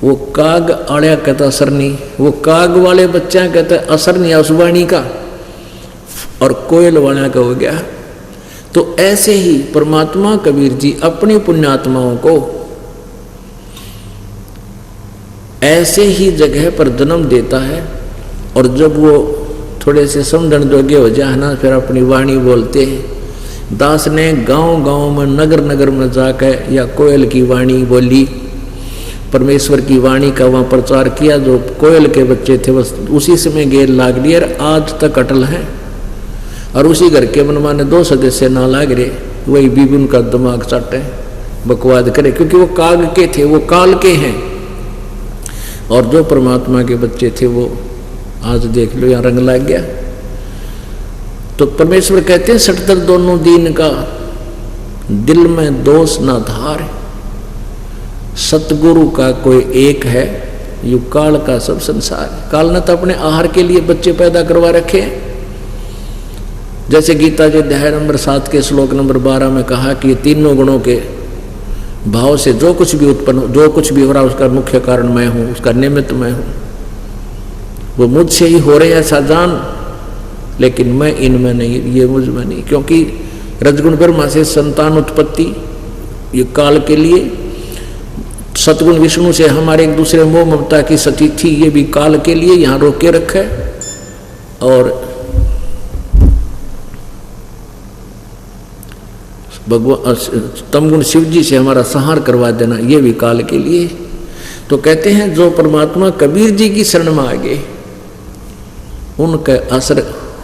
वो काग आड़िया कहता असर नहीं, वो काग वाले बच्चा कहता असर नहीं उस वाणी का, और कोयल वाला का हो गया। तो ऐसे ही परमात्मा कबीर जी अपनी पुण्यात्माओं को ऐसे ही जगह पर जन्म देता है, और जब वो थोड़े से समझण जोगे हो जाए ना, फिर अपनी वाणी बोलते हैं। दास ने गांव गांव में नगर नगर में जाकर या कोयल की वाणी बोली, परमेश्वर की वाणी का वहाँ प्रचार किया। जो कोयल के बच्चे थे बस उसी समय गेर लाग लिए, और आज तक अटल हैं। और उसी घर के मनमाने 2 सदस्य ना लाग रहे, वही बीबी उनका दिमाग चाटे बकवाद करे, क्योंकि वो काग के थे, वो काल के हैं। और जो परमात्मा के बच्चे थे वो आज देख लो यहाँ रंग लग गया। तो परमेश्वर कहते हैं सटदर दोनों दीन का, दिल में दोष ना धार, सतगुरु का कोई एक है, यु काल का सब संसार। काल ने तो अपने आहार के लिए बच्चे पैदा करवा रखे हैं। जैसे गीता जी अध्याय नंबर 7 के श्लोक नंबर 12 में कहा कि ये तीनों गुणों के भाव से जो कुछ भी उत्पन्न, जो कुछ भी हो रहा है उसका मुख्य कारण मैं हूं, उसका निमित्त मैं हूं। वो मुझसे ही हो रहे ऐसा जान, लेकिन मैं इनमें नहीं, ये मुझ में नहीं। क्योंकि रजगुण ब्रह्मा से संतान उत्पत्ति ये काल के लिए, सतगुण विष्णु से हमारे एक दूसरे मोह ममता की सती थी, ये भी काल के लिए यहाँ रोके रखे। और भगवान तमगुण शिव जी से हमारा संहार करवा देना, ये भी काल के लिए। तो कहते हैं जो परमात्मा कबीर जी की शरण में आ गए, उनका असर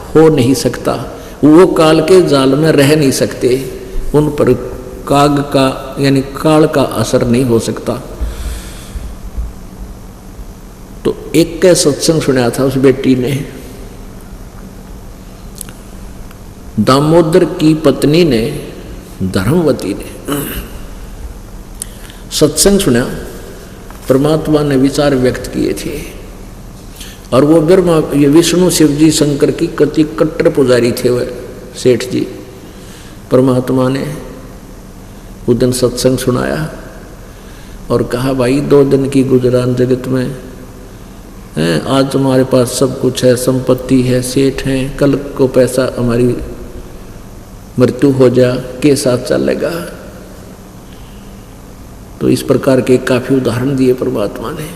हो नहीं सकता, वो काल के जाल में रह नहीं सकते, उन पर काग का यानी काल का असर नहीं हो सकता। तो एक का सत्संग सुना था उस बेटी ने, दामोदर की पत्नी ने, धर्मवती ने सत्संग सुना, परमात्मा ने विचार व्यक्त किए थे। और वो ब्रह्मा ये विष्णु शिव जी शंकर की कति कट्टर पुजारी थे वह सेठ जी। परमात्मा ने उस दिन सत्संग सुनाया और कहा भाई 2 दिन की गुजरान जगत में हैं, आज तुम्हारे पास सब कुछ है, संपत्ति है, सेठ हैं, कल को पैसा हमारी मृत्यु हो जा के साथ चलेगा। तो इस प्रकार के काफी उदाहरण दिए परमात्मा ने।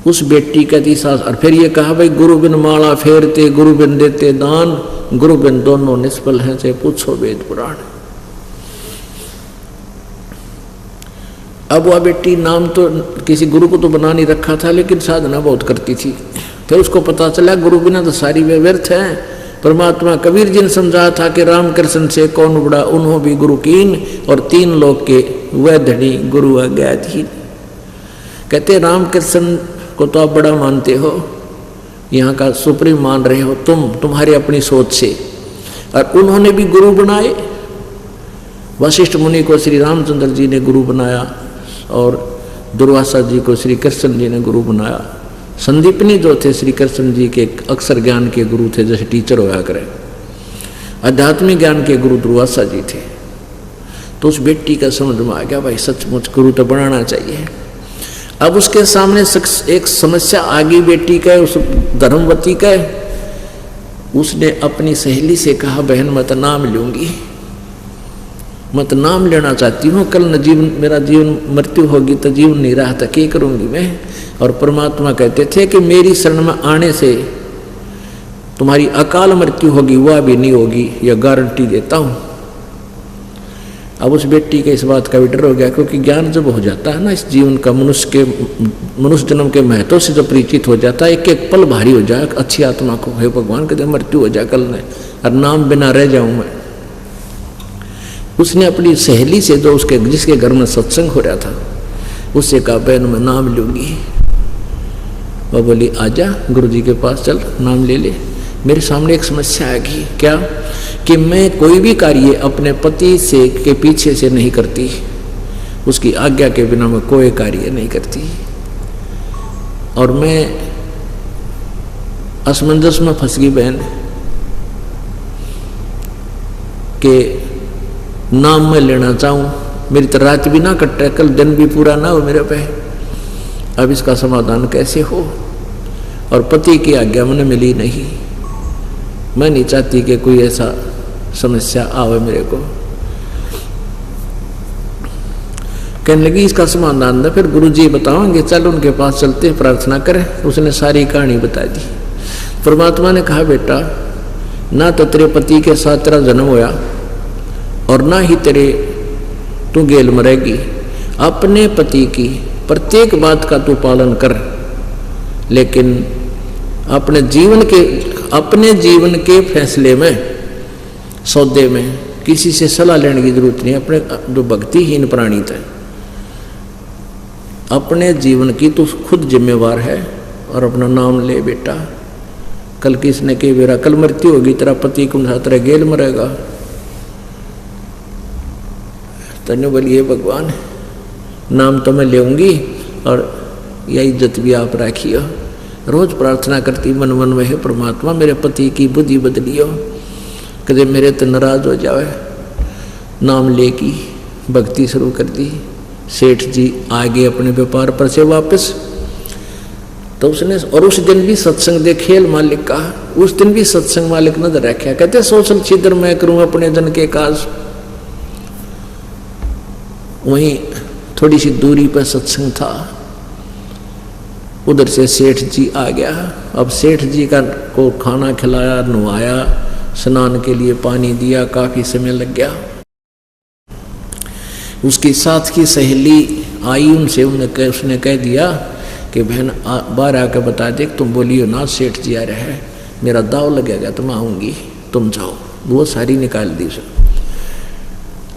उस बेटी का दी सास, और फिर ये कहा भाई गुरु बिन माला फेरते, गुरु बिन देते दान, गुरु बिन दोनों निष्फल हैं, चाहे पूछो वेद पुराण। अब वह बेटी नाम तो किसी गुरु को तो बना नहीं रखा था, लेकिन साधना बहुत करती थी। फिर उसको पता चला गुरु बिना तो सारी वे व्यर्थ है। परमात्मा कबीर जी ने समझा था कि रामकृष्ण से कौन बड़ा, उन्हों भी गुरु कीन, और 3 लोग के वह धनी गुरु अज्ञाधीन। कहते रामकृष्ण को तो आप बड़ा मानते हो, यहाँ का सुप्रीम मान रहे हो तुम्हारी अपनी सोच से, और उन्होंने भी गुरु बनाए। वशिष्ठ मुनि को श्री रामचंद्र जी ने गुरु बनाया, और दुर्वासा जी को श्री कृष्ण जी ने गुरु बनाया। संदीपनी जो थे श्री कृष्ण जी के अक्षर ज्ञान के गुरु थे, जैसे टीचर होया करें। आध्यात्मिक ज्ञान के गुरु दुर्वासा जी थे। तो उस बेटी का समझ में आ गया भाई सचमुच गुरु तो बनाना चाहिए। अब उसके सामने एक समस्या आ गई बेटी का, उस धर्मवती का। उसने अपनी सहेली से कहा बहन मत नाम लूंगी, मत नाम लेना चाहती हूँ, कल न जीवन मेरा जीवन मृत्यु होगी तो जीवन नहीं रहा था, क्या करूँगी मैं। और परमात्मा कहते थे कि मेरी शरण में आने से तुम्हारी अकाल मृत्यु होगी, वह भी नहीं होगी, यह गारंटी देता हूँ। अब उस बेटी के इस बात का भी डर हो गया, क्योंकि ज्ञान जब हो जाता है ना इस जीवन का, मनुष्य जन्म के महत्व से जब परिचित हो जाता है, एक एक पल भारी हो जाए अच्छी आत्मा को, हे भगवान कहते मृत्यु हो जाए कल ने, और नाम बिना रह जाऊं मैं। उसने अपनी सहेली से जो उसके जिसके घर में सत्संग हो रहा था उससे कहा बहन मैं नाम लूंगी। वह बोली आजा गुरु जी के पास चल नाम ले ले। मेरे सामने एक समस्या आ गई, क्या कि मैं कोई भी कार्य अपने पति से के पीछे से नहीं करती, उसकी आज्ञा के बिना मैं कोई कार्य नहीं करती, और मैं असमंजस में फंस गई बहन के नाम मैं लेना चाहूँ, मेरी तो रात भी ना कटे, कल दिन भी पूरा ना हो मेरे पे, अब इसका समाधान कैसे हो। और पति की आज्ञा मैंने मिली नहीं, मैं नहीं चाहती कि कोई ऐसा समस्या आवे मेरे को। कहने लगी इसका समाधान था, फिर गुरुजी बताओगे, चल उनके पास चलते प्रार्थना करें। उसने सारी कहानी बता दी। परमात्मा ने कहा बेटा ना तो तेरे पति के साथ तेरा जन्म होया और ना ही तू गेल मरेगी, अपने पति की प्रत्येक बात का तू पालन कर, लेकिन अपने जीवन के फैसले में, सौदे में किसी से सलाह लेने की जरूरत नहीं। अपने जो भक्तिहीन प्राणी थे, अपने जीवन की तू खुद जिम्मेवार है, और अपना नाम ले बेटा। कल किसने के बेरा कल मृत्यु होगी, तेरा पति कौन सा तेरा गेल मरेगा। तन्यु बोलिए भगवान नाम तो मैं लेऊंगी, और यह इज्जत भी आप राखियो। रोज प्रार्थना करती मन मन में, है परमात्मा मेरे पति की बुद्धि बदलियो, कदे मेरे तो नाराज हो जाए। नाम लेकी भक्ति शुरू कर दी। सेठ जी आगे अपने व्यापार पर से वापस, तो उसने और उस दिन भी सत्संग दे खेल मालिक का, उस दिन भी सत्संग मालिक नजर रखा। कहते सोशल छिद्र मैं करूं अपने जन के काज। वहीं थोड़ी सी दूरी पर सत्संग था, उधर से सेठ जी आ गया। अब सेठ जी को खाना खिलाया, नहवाया, स्नान के लिए पानी दिया, काफी समय लग गया। उसकी साथ की सहेली आई, उनसे उसने कह दिया कि बहन बाहर आकर बता दे, तुम बोलियो ना सेठ जी आ रहे हैं, मेरा दाव लगेगा तो मैं आऊँगी, तुम जाओ। वो सारी निकाल दी उसे।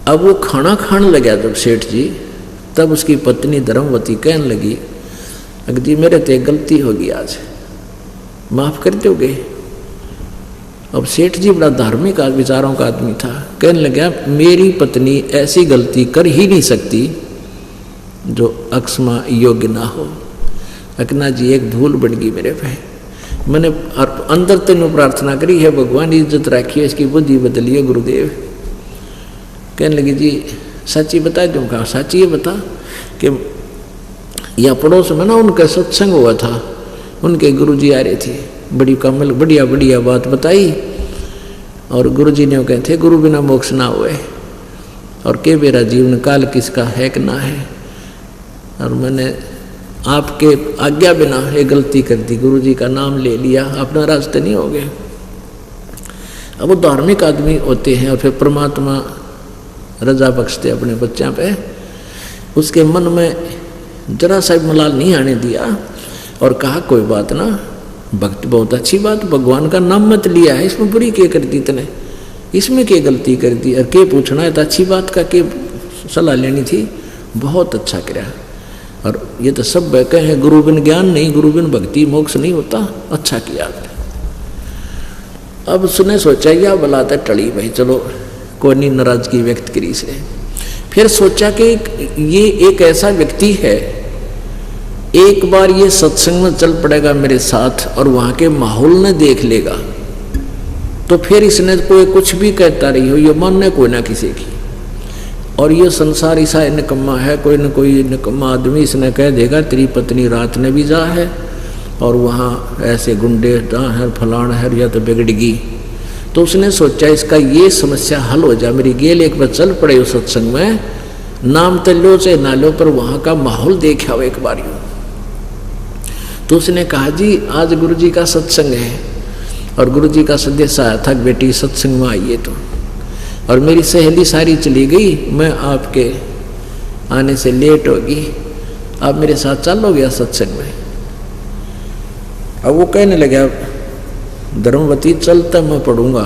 अब वो खाना खाने लगा जब सेठ जी, तब उसकी पत्नी धर्मवती कहने लगी अगदी मेरे ते गलती होगी, आज माफ कर दोगे। अब सेठ जी बड़ा धार्मिक विचारों का आदमी था, कहने लगा मेरी पत्नी ऐसी गलती कर ही नहीं सकती जो अक्षमा योग्य ना हो। अकना जी एक धूल बढ़ गई मेरे पे, मैंने अंदर तेन प्रार्थना करी है भगवान इज्जत रखिए, इसकी बुद्धि बदलिए गुरुदेव। कहने लगी जी सच्ची बता दूँ। कहा सच्ची ये बता कि या पड़ोस में ना उनका सत्संग हुआ था, उनके गुरुजी आ रहे थे, बड़ी कमल बढ़िया बढ़िया बात बताई। और गुरुजी ने कहे थे गुरु बिना मोक्ष ना हुए, और के मेरा जीवन काल किसका है कि ना है। और मैंने आपके आज्ञा बिना ये गलती कर दी, गुरुजी का नाम ले लिया, अपना रास्ते नहीं हो गए। अब वो धार्मिक आदमी होते हैं और फिर परमात्मा रजा बख्शते अपने बच्चों पे, उसके मन में जरा सा मलाल नहीं आने दिया और कहा कोई बात ना, भक्ति बहुत अच्छी बात, भगवान का नाम मत लिया है, इसमें बुरी क्या कर दी तने, इसमें क्या गलती कर दी, और के पूछना है तो अच्छी बात का के सलाह लेनी थी, बहुत अच्छा कराया। और ये तो सब बहके हैं, गुरु बिन ज्ञान नहीं, गुरु बिन भक्ति मोक्ष नहीं होता, अच्छा किया आपने। अब सुने सोचा या बुलाता टली भाई, चलो कोई नहीं, नाराजगी व्यक्त करी से। फिर सोचा कि ये एक ऐसा व्यक्ति है, एक बार ये सत्संग में चल पड़ेगा मेरे साथ और वहाँ के माहौल ने देख लेगा, तो फिर इसने कोई कुछ भी कहता रही हो, ये मानने कोई ना किसी की। और ये संसार ऐसा निकम्मा है, कोई न कोई निकम्मा आदमी इसने कह देगा तेरी पत्नी रात ने भी जा है और वहाँ ऐसे गुंडे है, फलान है, या तो बिगड़गी। तो उसने सोचा इसका ये समस्या हल हो जाए, मेरी गेल एक बार चल पड़े उस सत्संग में, नाम तो लो चाहे ना लो, पर वहाँ का माहौल देखा हो एक बार यूँ। तो उसने कहा जी आज गुरुजी का सत्संग है, और गुरुजी का संदेश आया था बेटी सत्संग में आइए, तो और मेरी सहेली सारी चली गई, मैं आपके आने से लेट होगी, आप मेरे साथ चलोगे सत्संग में। अब वो कहने लगा धर्मवती चलता मैं पढ़ूंगा,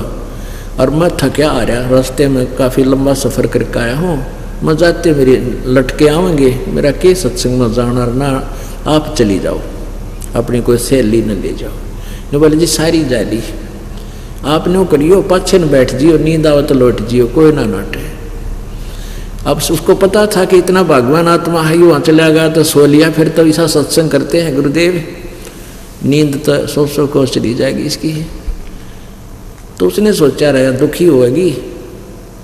और मैं थका आ रहा, रास्ते में काफ़ी लंबा सफ़र करके आया हूँ, मैं जाते मेरे लटके आवेंगे, मेरा के सत्संग में जाना ना, आप चली जाओ, अपनी कोई सहेली न ले जाओ। ने बोले जी सारी जाली, आप नो करियो, पाछे न बैठ जियो, नींद आओ तो लौट जियो, कोई ना नाटे। अब उसको पता था कि इतना भगवान आत्मा है, वहाँ चला गया तो सो लिया, फिर तो ऐसा सत्संग करते हैं गुरुदेव, नींद तो सौ को चली जाएगी इसकी। तो उसने सोचा रहा दुखी होगी,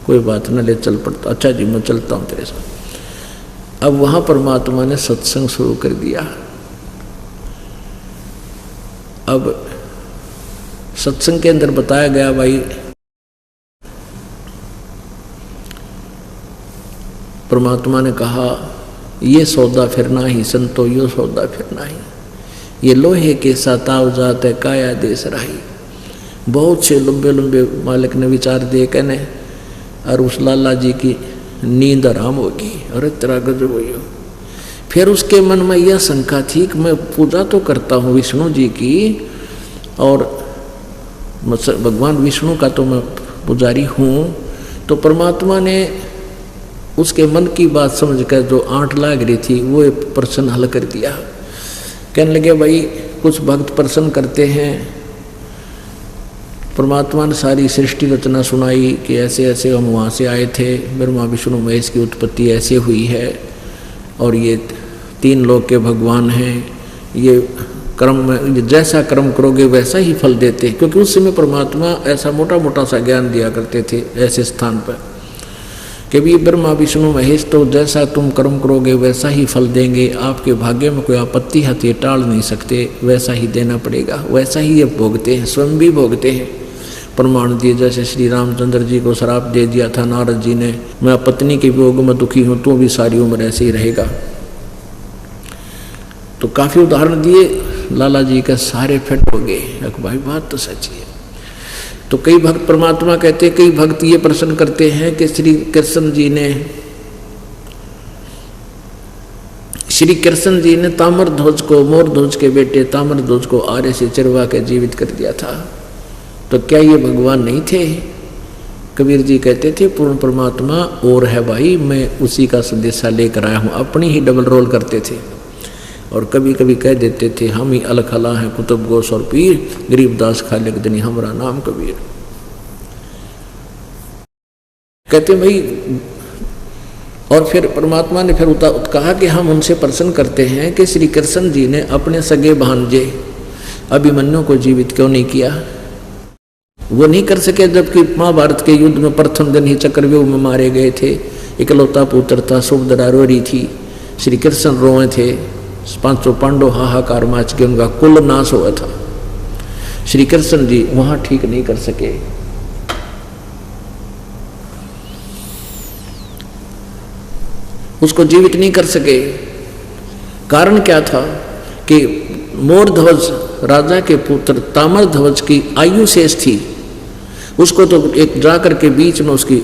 कोई बात न ले चल पड़ता, अच्छा जी मैं चलता हूँ तेरे साथ। अब वहाँ परमात्मा ने सत्संग शुरू कर दिया। अब सत्संग के अंदर बताया गया भाई परमात्मा ने कहा ये सौदा फिर ना ही संतो, यो सौदा फिर ना ही, ये लोहे के साताव जात है काया देश राही। बहुत से लंबे लंबे मालिक ने विचार दिए कहने, और उस लाला जी की नींद आराम होगी, और तेरा गजब हुई हो। फिर उसके मन में यह शंका थी कि मैं पूजा तो करता हूँ विष्णु जी की, और भगवान विष्णु का तो मैं पुजारी हूँ, तो परमात्मा ने उसके मन की बात समझकर जो आंट लाग रही थी वो एक प्रश्न हल कर दिया। कहने लगे भाई कुछ भक्त प्रश्न करते हैं, परमात्मा ने सारी सृष्टि रचना सुनाई कि ऐसे ऐसे हम वहाँ से आए थे, ब्रह्मा विष्णु महेश की उत्पत्ति ऐसे हुई है, और ये तीन लोक के भगवान हैं, ये कर्म में जैसा कर्म करोगे वैसा ही फल देते, क्योंकि उस समय परमात्मा ऐसा मोटा मोटा सा ज्ञान दिया करते थे ऐसे स्थान पर कि भी ब्रह्मा विष्णु महेश तो जैसा तुम कर्म करोगे वैसा ही फल देंगे, आपके भाग्य में कोई आपत्ति है तो ये टाल नहीं सकते, वैसा ही देना पड़ेगा, वैसा ही ये भोगते हैं, स्वयं भी भोगते हैं। प्रमाण दिए जैसे श्री रामचंद्र जी को श्राप दे दिया था नारद जी ने, मैं पत्नी के वियोग में दुखी हूँ, तो भी सारी उम्र ऐसे ही रहेगा। तो काफ़ी उदाहरण दिए, लाला जी के सारे फिट हो गए, भाई बात तो सच्ची है। तो कई भक्त परमात्मा कहते, कई भक्त ये प्रश्न करते हैं कि श्री कृष्ण जी ने ताम्रध्वज को, मोरध्वज के बेटे ताम्रध्वज को आरे से चिरवा के जीवित कर दिया था, तो क्या ये भगवान नहीं थे? कबीर जी कहते थे पूर्ण परमात्मा और है भाई, मैं उसी का संदेशा लेकर आया हूँ, अपनी ही डबल रोल करते थे। और कभी कभी कह देते थे हम ही अलखला हैं कुतुब गोस और पीर, गरीबदास खालिक दनी हमारा नाम कबीर। कहते भाई, और फिर परमात्मा ने फिर कहा कि हम उनसे प्रश्न करते हैं कि श्री कृष्ण जी ने अपने सगे भांजे अभिमन्यु को जीवित क्यों नहीं किया? वो नहीं कर सके जबकि महाभारत के युद्ध में प्रथम दिन ही चक्रव्यूह में मारे गए थे, इकलौता पुत्र था, सुभद्रा रो रही थी, श्री कृष्ण रोए थे, 500 पांडव हाहाकार माच के उनका कुल नाश हुआ था। श्री कृष्ण जी वहां ठीक नहीं कर सके। उसको जीवित नहीं कर सके। कारण क्या था कि मोरध्वज राजा के पुत्र ताम्रध्वज की आयु शेष थी। उसको तो एक जाकर के बीच में उसकी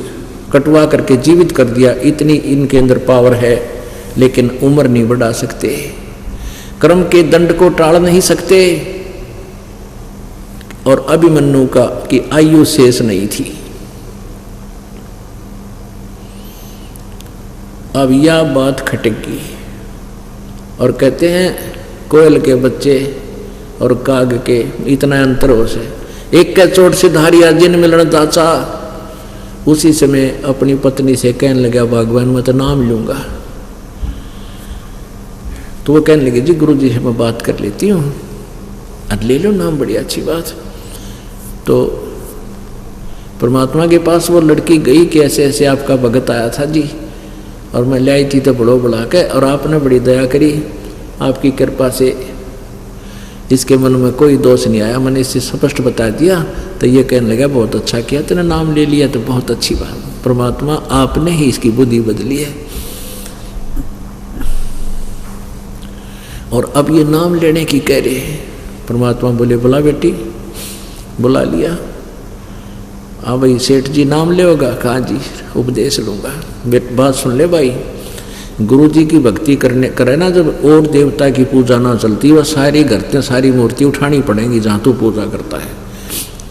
कटवा करके जीवित कर दिया। इतनी इनके अंदर पावर है, लेकिन उम्र नहीं बढ़ा सकते, कर्म के दंड को टाल नहीं सकते। और अभिमन्यु का की आयु शेष नहीं थी। अब यह बात खटकी और कहते हैं कोयल के बच्चे और काग के इतना अंतर हो से, एक के चोट से धारिया जिन मिलन दाचा। उसी समय अपनी पत्नी से कहने लगा भगवान मैं तो नाम लूंगा। तो वो कहने लगे जी गुरु जी से मैं बात कर लेती हूँ, अब ले लो नाम, बड़ी अच्छी बात। तो परमात्मा के पास वो लड़की गई कि ऐसे ऐसे आपका भगत आया था जी, और मैं ले आई थी तो बड़ो बुला के, और आपने बड़ी दया करी, आपकी कृपा से इसके मन में कोई दोष नहीं आया, मैंने इससे स्पष्ट बता दिया। तो ये कहने लगा बहुत अच्छा किया, तेने नाम ले लिया तो बहुत अच्छी बात, परमात्मा आपने ही इसकी बुद्धि बदली है। और अब ये नाम लेने की कह रहे हैं। परमात्मा बोले बुला बेटी, बुला लिया। हाँ भाई सेठ जी नाम ले होगा, कहा जी उपदेश लूँगा। बात सुन ले भाई, गुरु जी की भक्ति करे ना जब, और देवता की पूजा ना चलती, वह सारी घर सारी मूर्ति उठानी पड़ेगी जहाँ तू पूजा करता है।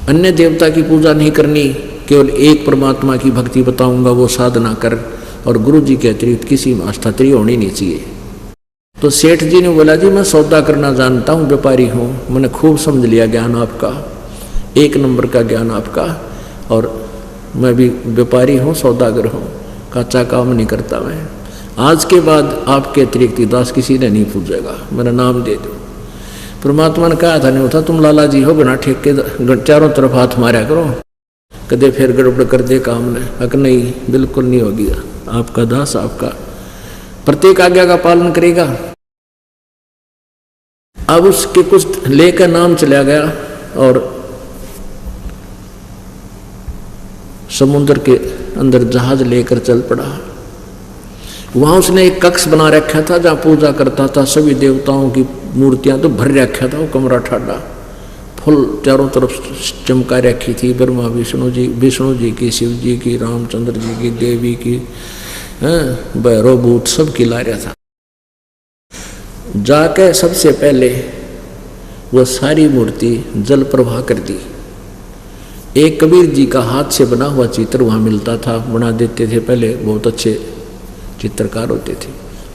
अन्य देवता की पूजा नहीं करनी, केवल एक परमात्मा की भक्ति बताऊंगा वो साधना कर, और गुरु जी के अतिरिक्त किसी में आस्था तेरी होनी नहीं चाहिए। तो सेठ जी ने बोला जी मैं सौदा करना जानता हूँ, व्यापारी हूँ, मैंने खूब समझ लिया ज्ञान आपका, 1 नंबर का ज्ञान आपका, और मैं भी व्यापारी हूँ, सौदागर हूँ, कच्चा काम नहीं करता मैं। आज के बाद आपके अतिरिक्त दास किसी ने नहीं पूजेगा, मेरा नाम दे दो। परमात्मा ने कहा था नहीं होता, तुम लाला जी हो, बिना ठेके चारों तरफ हाथ मारा करो, कदे फिर गड़बड़ कर दे काम ने। अक नहीं, बिल्कुल नहीं होगी, आपका दास आपका प्रत्येक आज्ञा का पालन करेगा। अब उसके कुछ लेकर नाम चला गया और समुद्र के अंदर जहाज लेकर चल पड़ा। वहां उसने एक कक्ष बना रखा था जहां पूजा करता था, सभी देवताओं की मूर्तियां तो भर रखा था। वो कमरा ठाडा फुल चारों तरफ चमका रखी थी, ब्रह्मा विष्णु जी की, शिव जी की, रामचंद्र जी की, देवी की, भैरव भूत सब की ला रहा था। जाके सबसे पहले वह सारी मूर्ति जल प्रवाह कर दी। एक कबीर जी का हाथ से बना हुआ चित्र वहाँ मिलता था, बना देते थे पहले, बहुत अच्छे चित्रकार होते थे,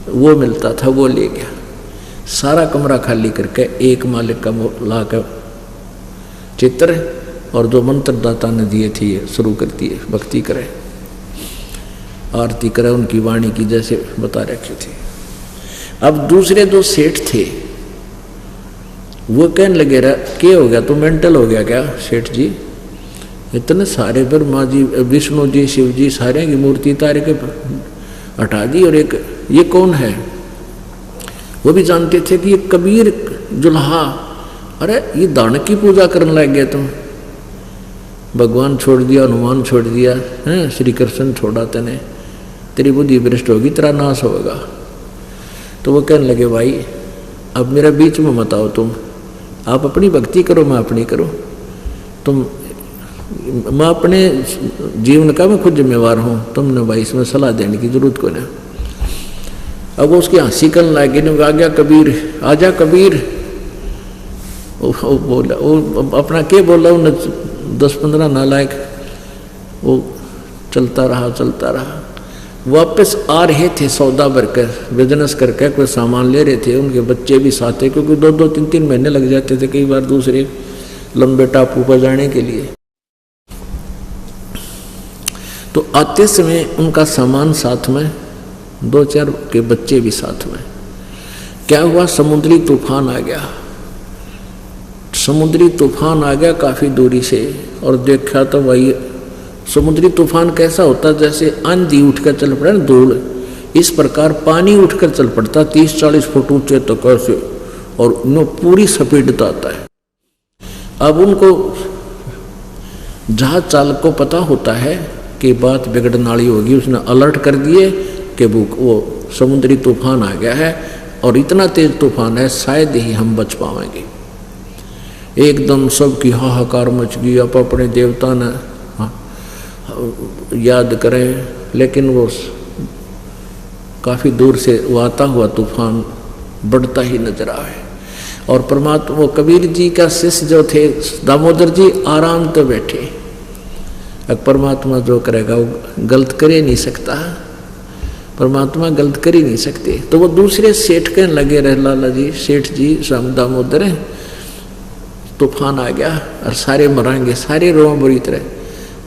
वो मिलता था, वो ले गया। सारा कमरा खाली करके एक मालिक का ला कर चित्र और जो मंत्र दाता ने दिए थे ये शुरू कर दिए, भक्ति करे, आरती करे, उनकी वाणी की जैसे बता रखे थे। अब दूसरे दो सेठ थे, वो कहने लगे क्या हो गया, तो मेंटल हो गया क्या सेठ जी, इतने सारे ब्रह्मा जी, विष्णु जी, शिव जी, सारे की मूर्ति तारे के हटा दी, और एक ये कौन है। वो भी जानते थे कि ये कबीर जुल्हा, अरे ये दान की पूजा करने लग गए तुम, भगवान छोड़ दिया, हनुमान छोड़ दिया, हैं श्री कृष्ण छोड़ा तेने, तेरी बुद्धि भ्रष्ट होगी, तेरा नाश होगा। तो वो कहने लगे भाई अब मेरा बीच में मत आओ, तुम आप अपनी भक्ति करो, मैं अपनी करूँ, मैं अपने जीवन का मैं खुद जिम्मेवार हूँ, तुमने भाई इसमें सलाह देने की जरूरत को ना। अब उसकी हंसी करने लगे, आ गया कबीर, आजा कबीर। वो बोला, वो अपना क्या बोला, उन 10-15 नालायक, वो चलता रहा। वापस आ रहे थे सौदा भरकर, बिजनेस करके कोई सामान ले रहे थे, उनके बच्चे भी साथ थे, क्योंकि 2-2, 3-3 महीने लग जाते थे कई बार दूसरे लंबे टापू पर जाने के लिए। तो आते समय उनका सामान साथ में, 2-4 के बच्चे भी साथ में। क्या हुआ, समुद्री तूफान आ गया। समुद्री तूफान आ गया काफ़ी दूरी से, और देखा तो वही समुद्री तूफान कैसा होता, जैसे आंधी उठ कर चल पड़ा ना, धूल इस प्रकार पानी उठकर चल पड़ता 30-40 फुट ऊंचे तो कैसे, और नो पूरी स्पीड आता है। अब उनको जहाज चालक को पता होता है कि बात बिगड़ने वाली होगी, उसने अलर्ट कर दिए कि वो समुद्री तूफान आ गया है और इतना तेज तूफान है शायद ही हम बच पाएंगे। एकदम सबकी हाहाकार मच गई। अब अपने देवता ने याद करें, लेकिन वो काफ़ी दूर से वो आता हुआ तूफान बढ़ता ही नजर आए। और परमात्मा वो कबीर जी का शिष्य जो थे दामोदर जी आराम तो बैठे। अब परमात्मा जो करेगा वो गलत कर ही नहीं सकता, परमात्मा गलत कर ही नहीं सकते। तो वो दूसरे सेठ के लगे रहे, लाला जी सेठ जी शाम दामोदर है, तूफान आ गया और सारे मरांगे, सारे रों बुरी तरह।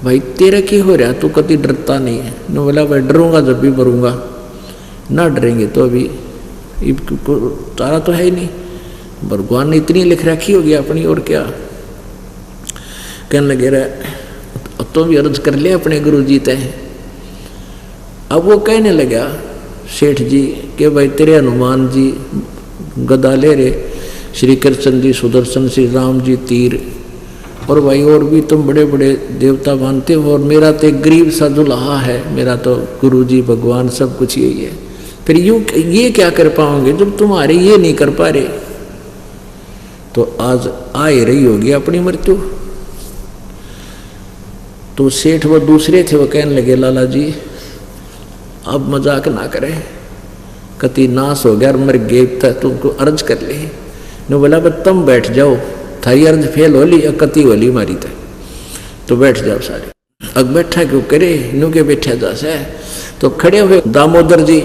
भाई तेरा क्या हो रहा, तू कभी डरता नहीं है? ने बोला भाई डरूंगा जब भी मरूंगा, ना डरेंगे तो अभी तारा तो है ही नहीं, भगवान ने इतनी लिख रखी होगी अपनी, और क्या। कहने लगे रहे तो भी अर्ज कर ले अपने गुरु जी तय। अब वो कहने लगा सेठ जी कि भाई तेरे हनुमान जी गदा ले रे, श्री कृष्ण जी सुदर्शन, श्री राम जी तीर, और भाई और भी तुम बड़े बड़े देवता मानते हो, और मेरा तो एक गरीब सा दुल्हा है, मेरा तो गुरु जी भगवान सब कुछ यही है। फिर यूँ ये क्या कर पाओगे जब तुम्हारे ये नहीं कर पा रहे? तो आज आ ही रही होगी अपनी मृत्यु। तो सेठ वो दूसरे थे, वो कहने लगे लाला जी अब मजाक ना करें, कति नाश हो गया और मर गए, तुमको अर्ज कर ले। ने बोला बस तुम बैठ जाओ, थारी अर्ज फेल हो ली, कति हो ली मारी तय, तो बैठ जाओ सारे। अब बैठा क्यों करे, नु के बैठा जा से। तो खड़े हुए दामोदर जी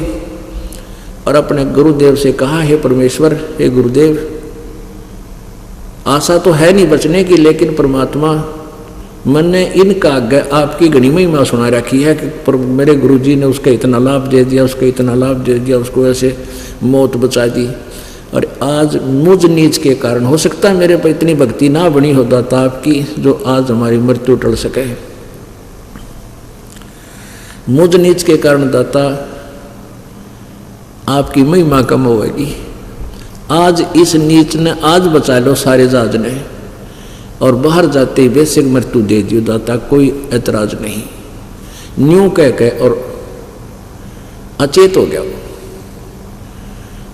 और अपने गुरुदेव से कहा, हे परमेश्वर, हे गुरुदेव, आशा तो है नहीं बचने की, लेकिन परमात्मा मैंने इनका आपकी घनी महिमा सुना रखी है कि पर मेरे गुरुजी ने उसका इतना लाभ दे दिया, उसको इतना लाभ दे दिया, उसको ऐसे मौत बचा दी, और आज मुझ नीच के कारण हो सकता है मेरे पर इतनी भक्ति ना बनी हो दाता आपकी, जो आज हमारी मृत्यु टल सके। मुझ नीच के कारण दाता आपकी महिमा कम होगी। आज इस नीच ने आज बचा लो सारे जहाज ने, और बाहर जाते ही बेसिक मृत्यु दे दियो दाता, कोई ऐतराज नहीं। न्यू कह के और अचेत हो गया। वो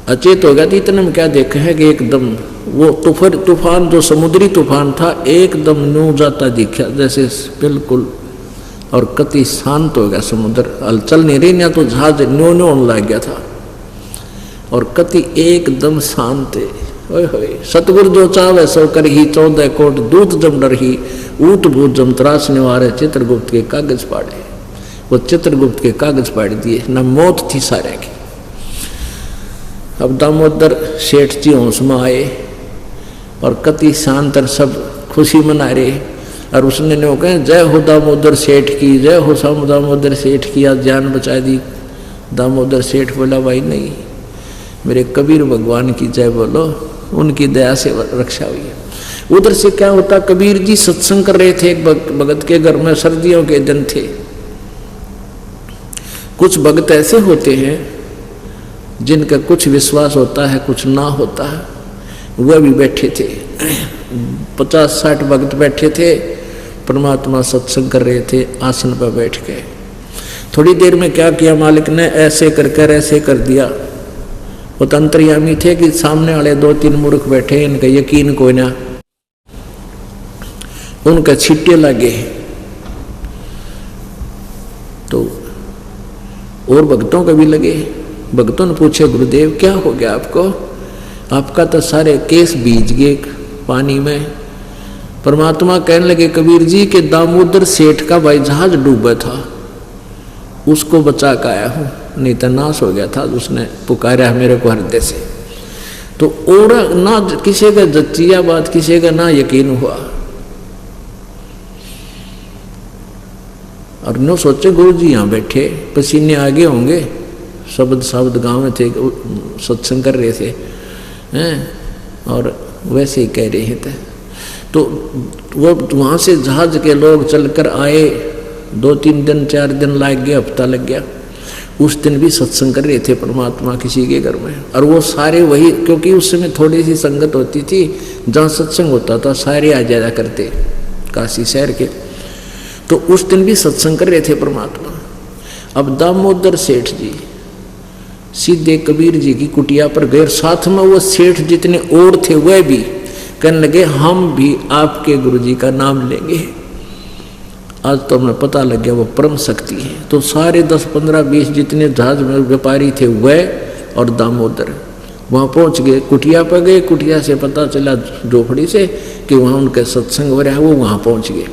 अचेत हो गया तो इतने में क्या देखा है कि एकदम वो तूफान जो समुद्री तूफान था एकदम न्यू जाता दिखा जैसे बिल्कुल, और कति शांत हो गया समुद्र, हलचल नहीं रही, ना तो जहाज न्यू न्यू होने लग गया था, और कति एकदम शांत है। ओए होए, सतगुरु जो चावे सो कर ही, 14 कोट दूत जम डर ही, ऊत भूत जम त्रास निवारे, चित्रगुप्त के कागज पाड़े। वो चित्रगुप्त के कागज पाड़ दिए, न मौत थी सारे की। अब दामोदर सेठ जी होश में आए और कति शांत सब खुशी मना रहे, और उसने ने कहे जय हो दामोदर सेठ की, जय हो दामोदर सेठ की, आज जान बचा दी। दामोदर सेठ बोला भाई नहीं, मेरे कबीर भगवान की जय बोलो, उनकी दया से रक्षा हुई है। उधर से क्या होता, कबीर जी सत्संग कर रहे थे एक भगत के घर में, सर्दियों के दिन थे। कुछ भगत ऐसे होते हैं जिनका कुछ विश्वास होता है कुछ ना होता है, वह भी बैठे थे। 50-60 भगत बैठे थे, परमात्मा सत्संग कर रहे थे आसन पर बैठ के। थोड़ी देर में क्या किया मालिक ने, ऐसे कर ऐसे कर दिया। वो तंत्रयामी थे कि सामने वाले 2-3 मूर्ख बैठे, इनका यकीन कोई ना, उनका छिट्टे लगे। तो और भक्तों का भी लगे। भक्तों ने पूछे गुरुदेव क्या हो गया आपको, आपका तो सारे केस भीज गए पानी में। परमात्मा कहने लगे कबीर जी के दामोदर सेठ का भाई जहाज डूबा था, उसको बचा के आया हूँ, नहीं तो नाश हो गया था। उसने पुकारा मेरे को हृदय से। तो और ना किसी का जच्चिया बात, किसी का ना यकीन हुआ, और नो सोचे गुरु जी यहाँ बैठे पसीने आगे होंगे, शब्द गांव में थे, सत्संग कर रहे थे हैं, और वैसे ही कह रहे थे। तो वो वहाँ से जहाज के लोग चलकर आए, 2-3 दिन 4 दिन लग गया, हफ्ता लग गया। उस दिन भी सत्संग कर रहे थे परमात्मा किसी के घर में, और वो सारे वही, क्योंकि उस समय थोड़ी सी संगत होती थी, जहाँ सत्संग होता था सारे आ जाया करते काशी शहर के। तो उस दिन भी सत्संग कर रहे थे परमात्मा। अब दामोदर सेठ जी सीधे कबीर जी की कुटिया पर गए, साथ में वो सेठ जितने और थे वह भी कहने लगे हम भी आपके गुरु जी का नाम लेंगे। आज तो हमें पता लग गया वो परम शक्ति है। तो सारे 10, 15, 20 जितने जहाज में व्यापारी थे वह और दामोदर वहाँ पहुँच गए, कुटिया पर गए। कुटिया से पता चला झोपड़ी से कि वहाँ उनके सत्संग हो रहा है, वो वहाँ पहुँच गए।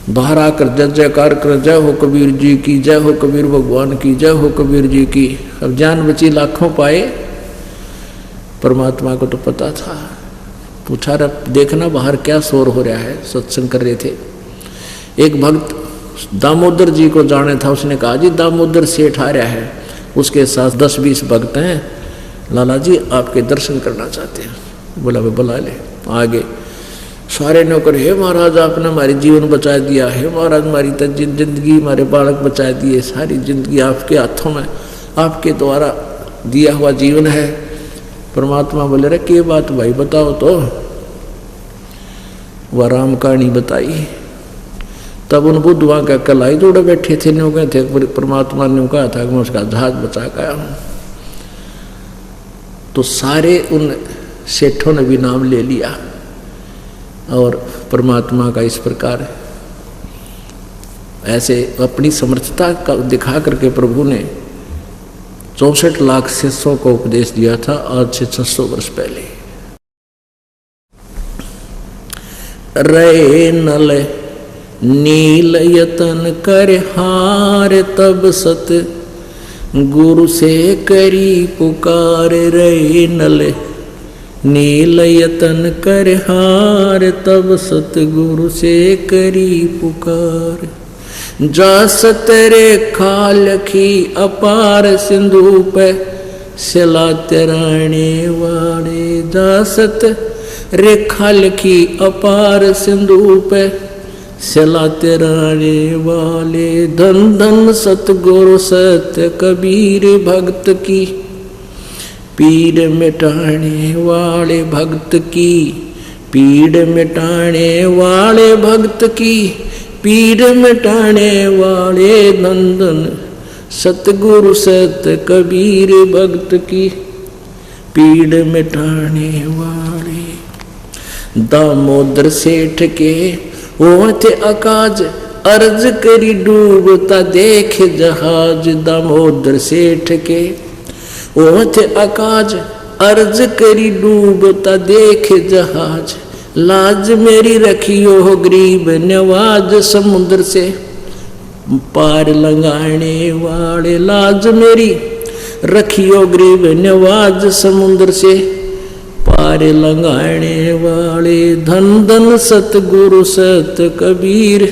बाहर आकर जय जयकार कर, जय हो कबीर जी की, जय हो कबीर भगवान की, जय हो कबीर जी की। अब जान बची लाखों पाए, परमात्मा को तो पता था। पूछा रहा देखना बाहर क्या शोर हो रहा है, सत्संग कर रहे थे। एक भक्त दामोदर जी को जाने था, उसने कहा जी दामोदर सेठ आ रहा है, उसके साथ 10-20 भक्त हैं, लाला जी आपके दर्शन करना चाहते हैं। बोला वे बुला ले। आगे सारे नौकर, हे महाराज आपने हमारी जीवन बचा दिया है, महाराज हमारी जिंदगी, हमारे बालक बचा दिए, सारी जिंदगी आपके हाथों में, आपके द्वारा दिया हुआ जीवन है। परमात्मा बोले रे क्या बात भाई बताओ। तो वह राम कहानी बताई। तब उन बुद्धवा का कलाई जोड़े बैठे थे, न्यू गए थे, परमात्मा ने कहा था कि मैं उसका जहाज बचा गया हूँ। तो सारे उन सेठों ने भी नाम ले लिया और परमात्मा का इस प्रकार ऐसे अपनी समर्थता का दिखा करके प्रभु ने 64 लाख शिष्यों को उपदेश दिया था आज से 600 वर्ष पहले। रे नल नील यतन कर हार तब सत गुरु से करी पुकार। रे नल नील यतन कर हार तब सतगुरु से करी पुकार। जा सतरे खालखी अपार सिंधु पे सिला तराने वाले। जा सत रेखा लिखी अपार सिंधु पे सिला तराने वाले। धन धन सतगुरु सत्य कबीर भक्त की पीड़ मिटाने वाले भक्त की। पीड़ मिटाने वाले भक्त की पीड़ मिटाने वाले। नंदन सतगुरु सत्य कबीर भक्त की पीड़ मिटाने वाले। दामोदर सेठ के ओठ आकाज अर्ज करी डूबता देख जहाज। दामोदर सेठ के ओठ आकाज अर्ज करी डूबता देख जहाज। लाज मेरी रखियो हो गरीब नवाज समुद्र से पार लगाने वाले। लाज मेरी रखियो गरीब नवाज समुद्र से पार लगाने वाले। धन धन सतगुरु सत कबीर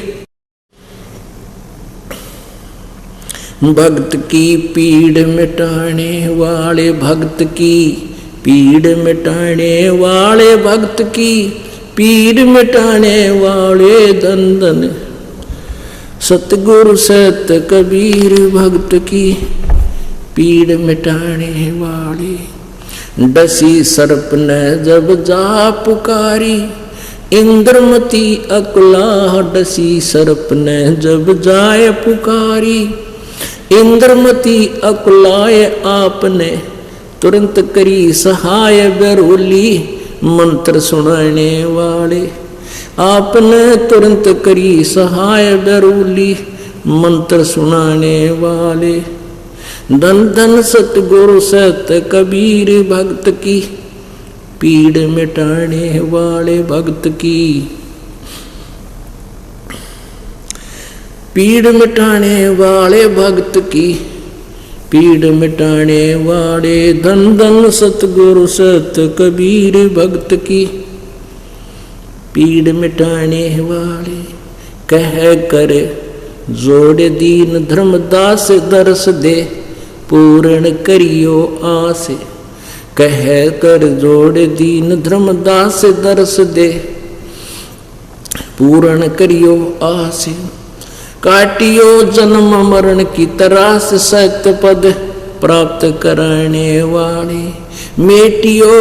भक्त की पीड़ मिटाने वाले। भक्त की पीड़ मिटाने वाले भक्त की पीड़ मिटाने वाले। धन धन सतगुरु सत कबीर भक्त की पीड़ मिटाने वाले। डसी सर्प ने जब जा पुकारी इंद्रमती अकुला। डसी सर्प ने जब जाए पुकारी इंद्रमती अकुलाए। आपने तुरंत करी सहाय बरोली मंत्र सुनाने वाले। आपने तुरंत करी सहाय बरोली मंत्र सुनाने वाले। धन धन सतगुरु सत कबीर भक्त की पीड़ मिटाने वाले। भक्त की पीड़ मिटाने वाले भक्त की पीड़ मिटाने वाले। धन धन सतगुरु सत कबीर भक्त की पीड़ मिटाने वाले। कह कर जोड़ दीन धर्मदास दर्श दे पूर्ण करियो आस। कह कर जोड़ दीन धर्मदास दर्श दे पूर्ण करियो आस। काटियो जन्म मरण की तरास सत्य पद प्राप्त कराने वाले। मेटियो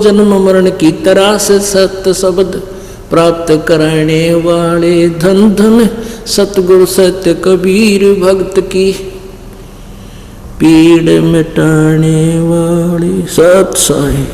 जन्म मरण की तरास सत्य शब्द प्राप्त कराने वाले। धन धन सतगुरु सत्य कबीर भक्त की पीड़ मिटाने वाले। सत साई।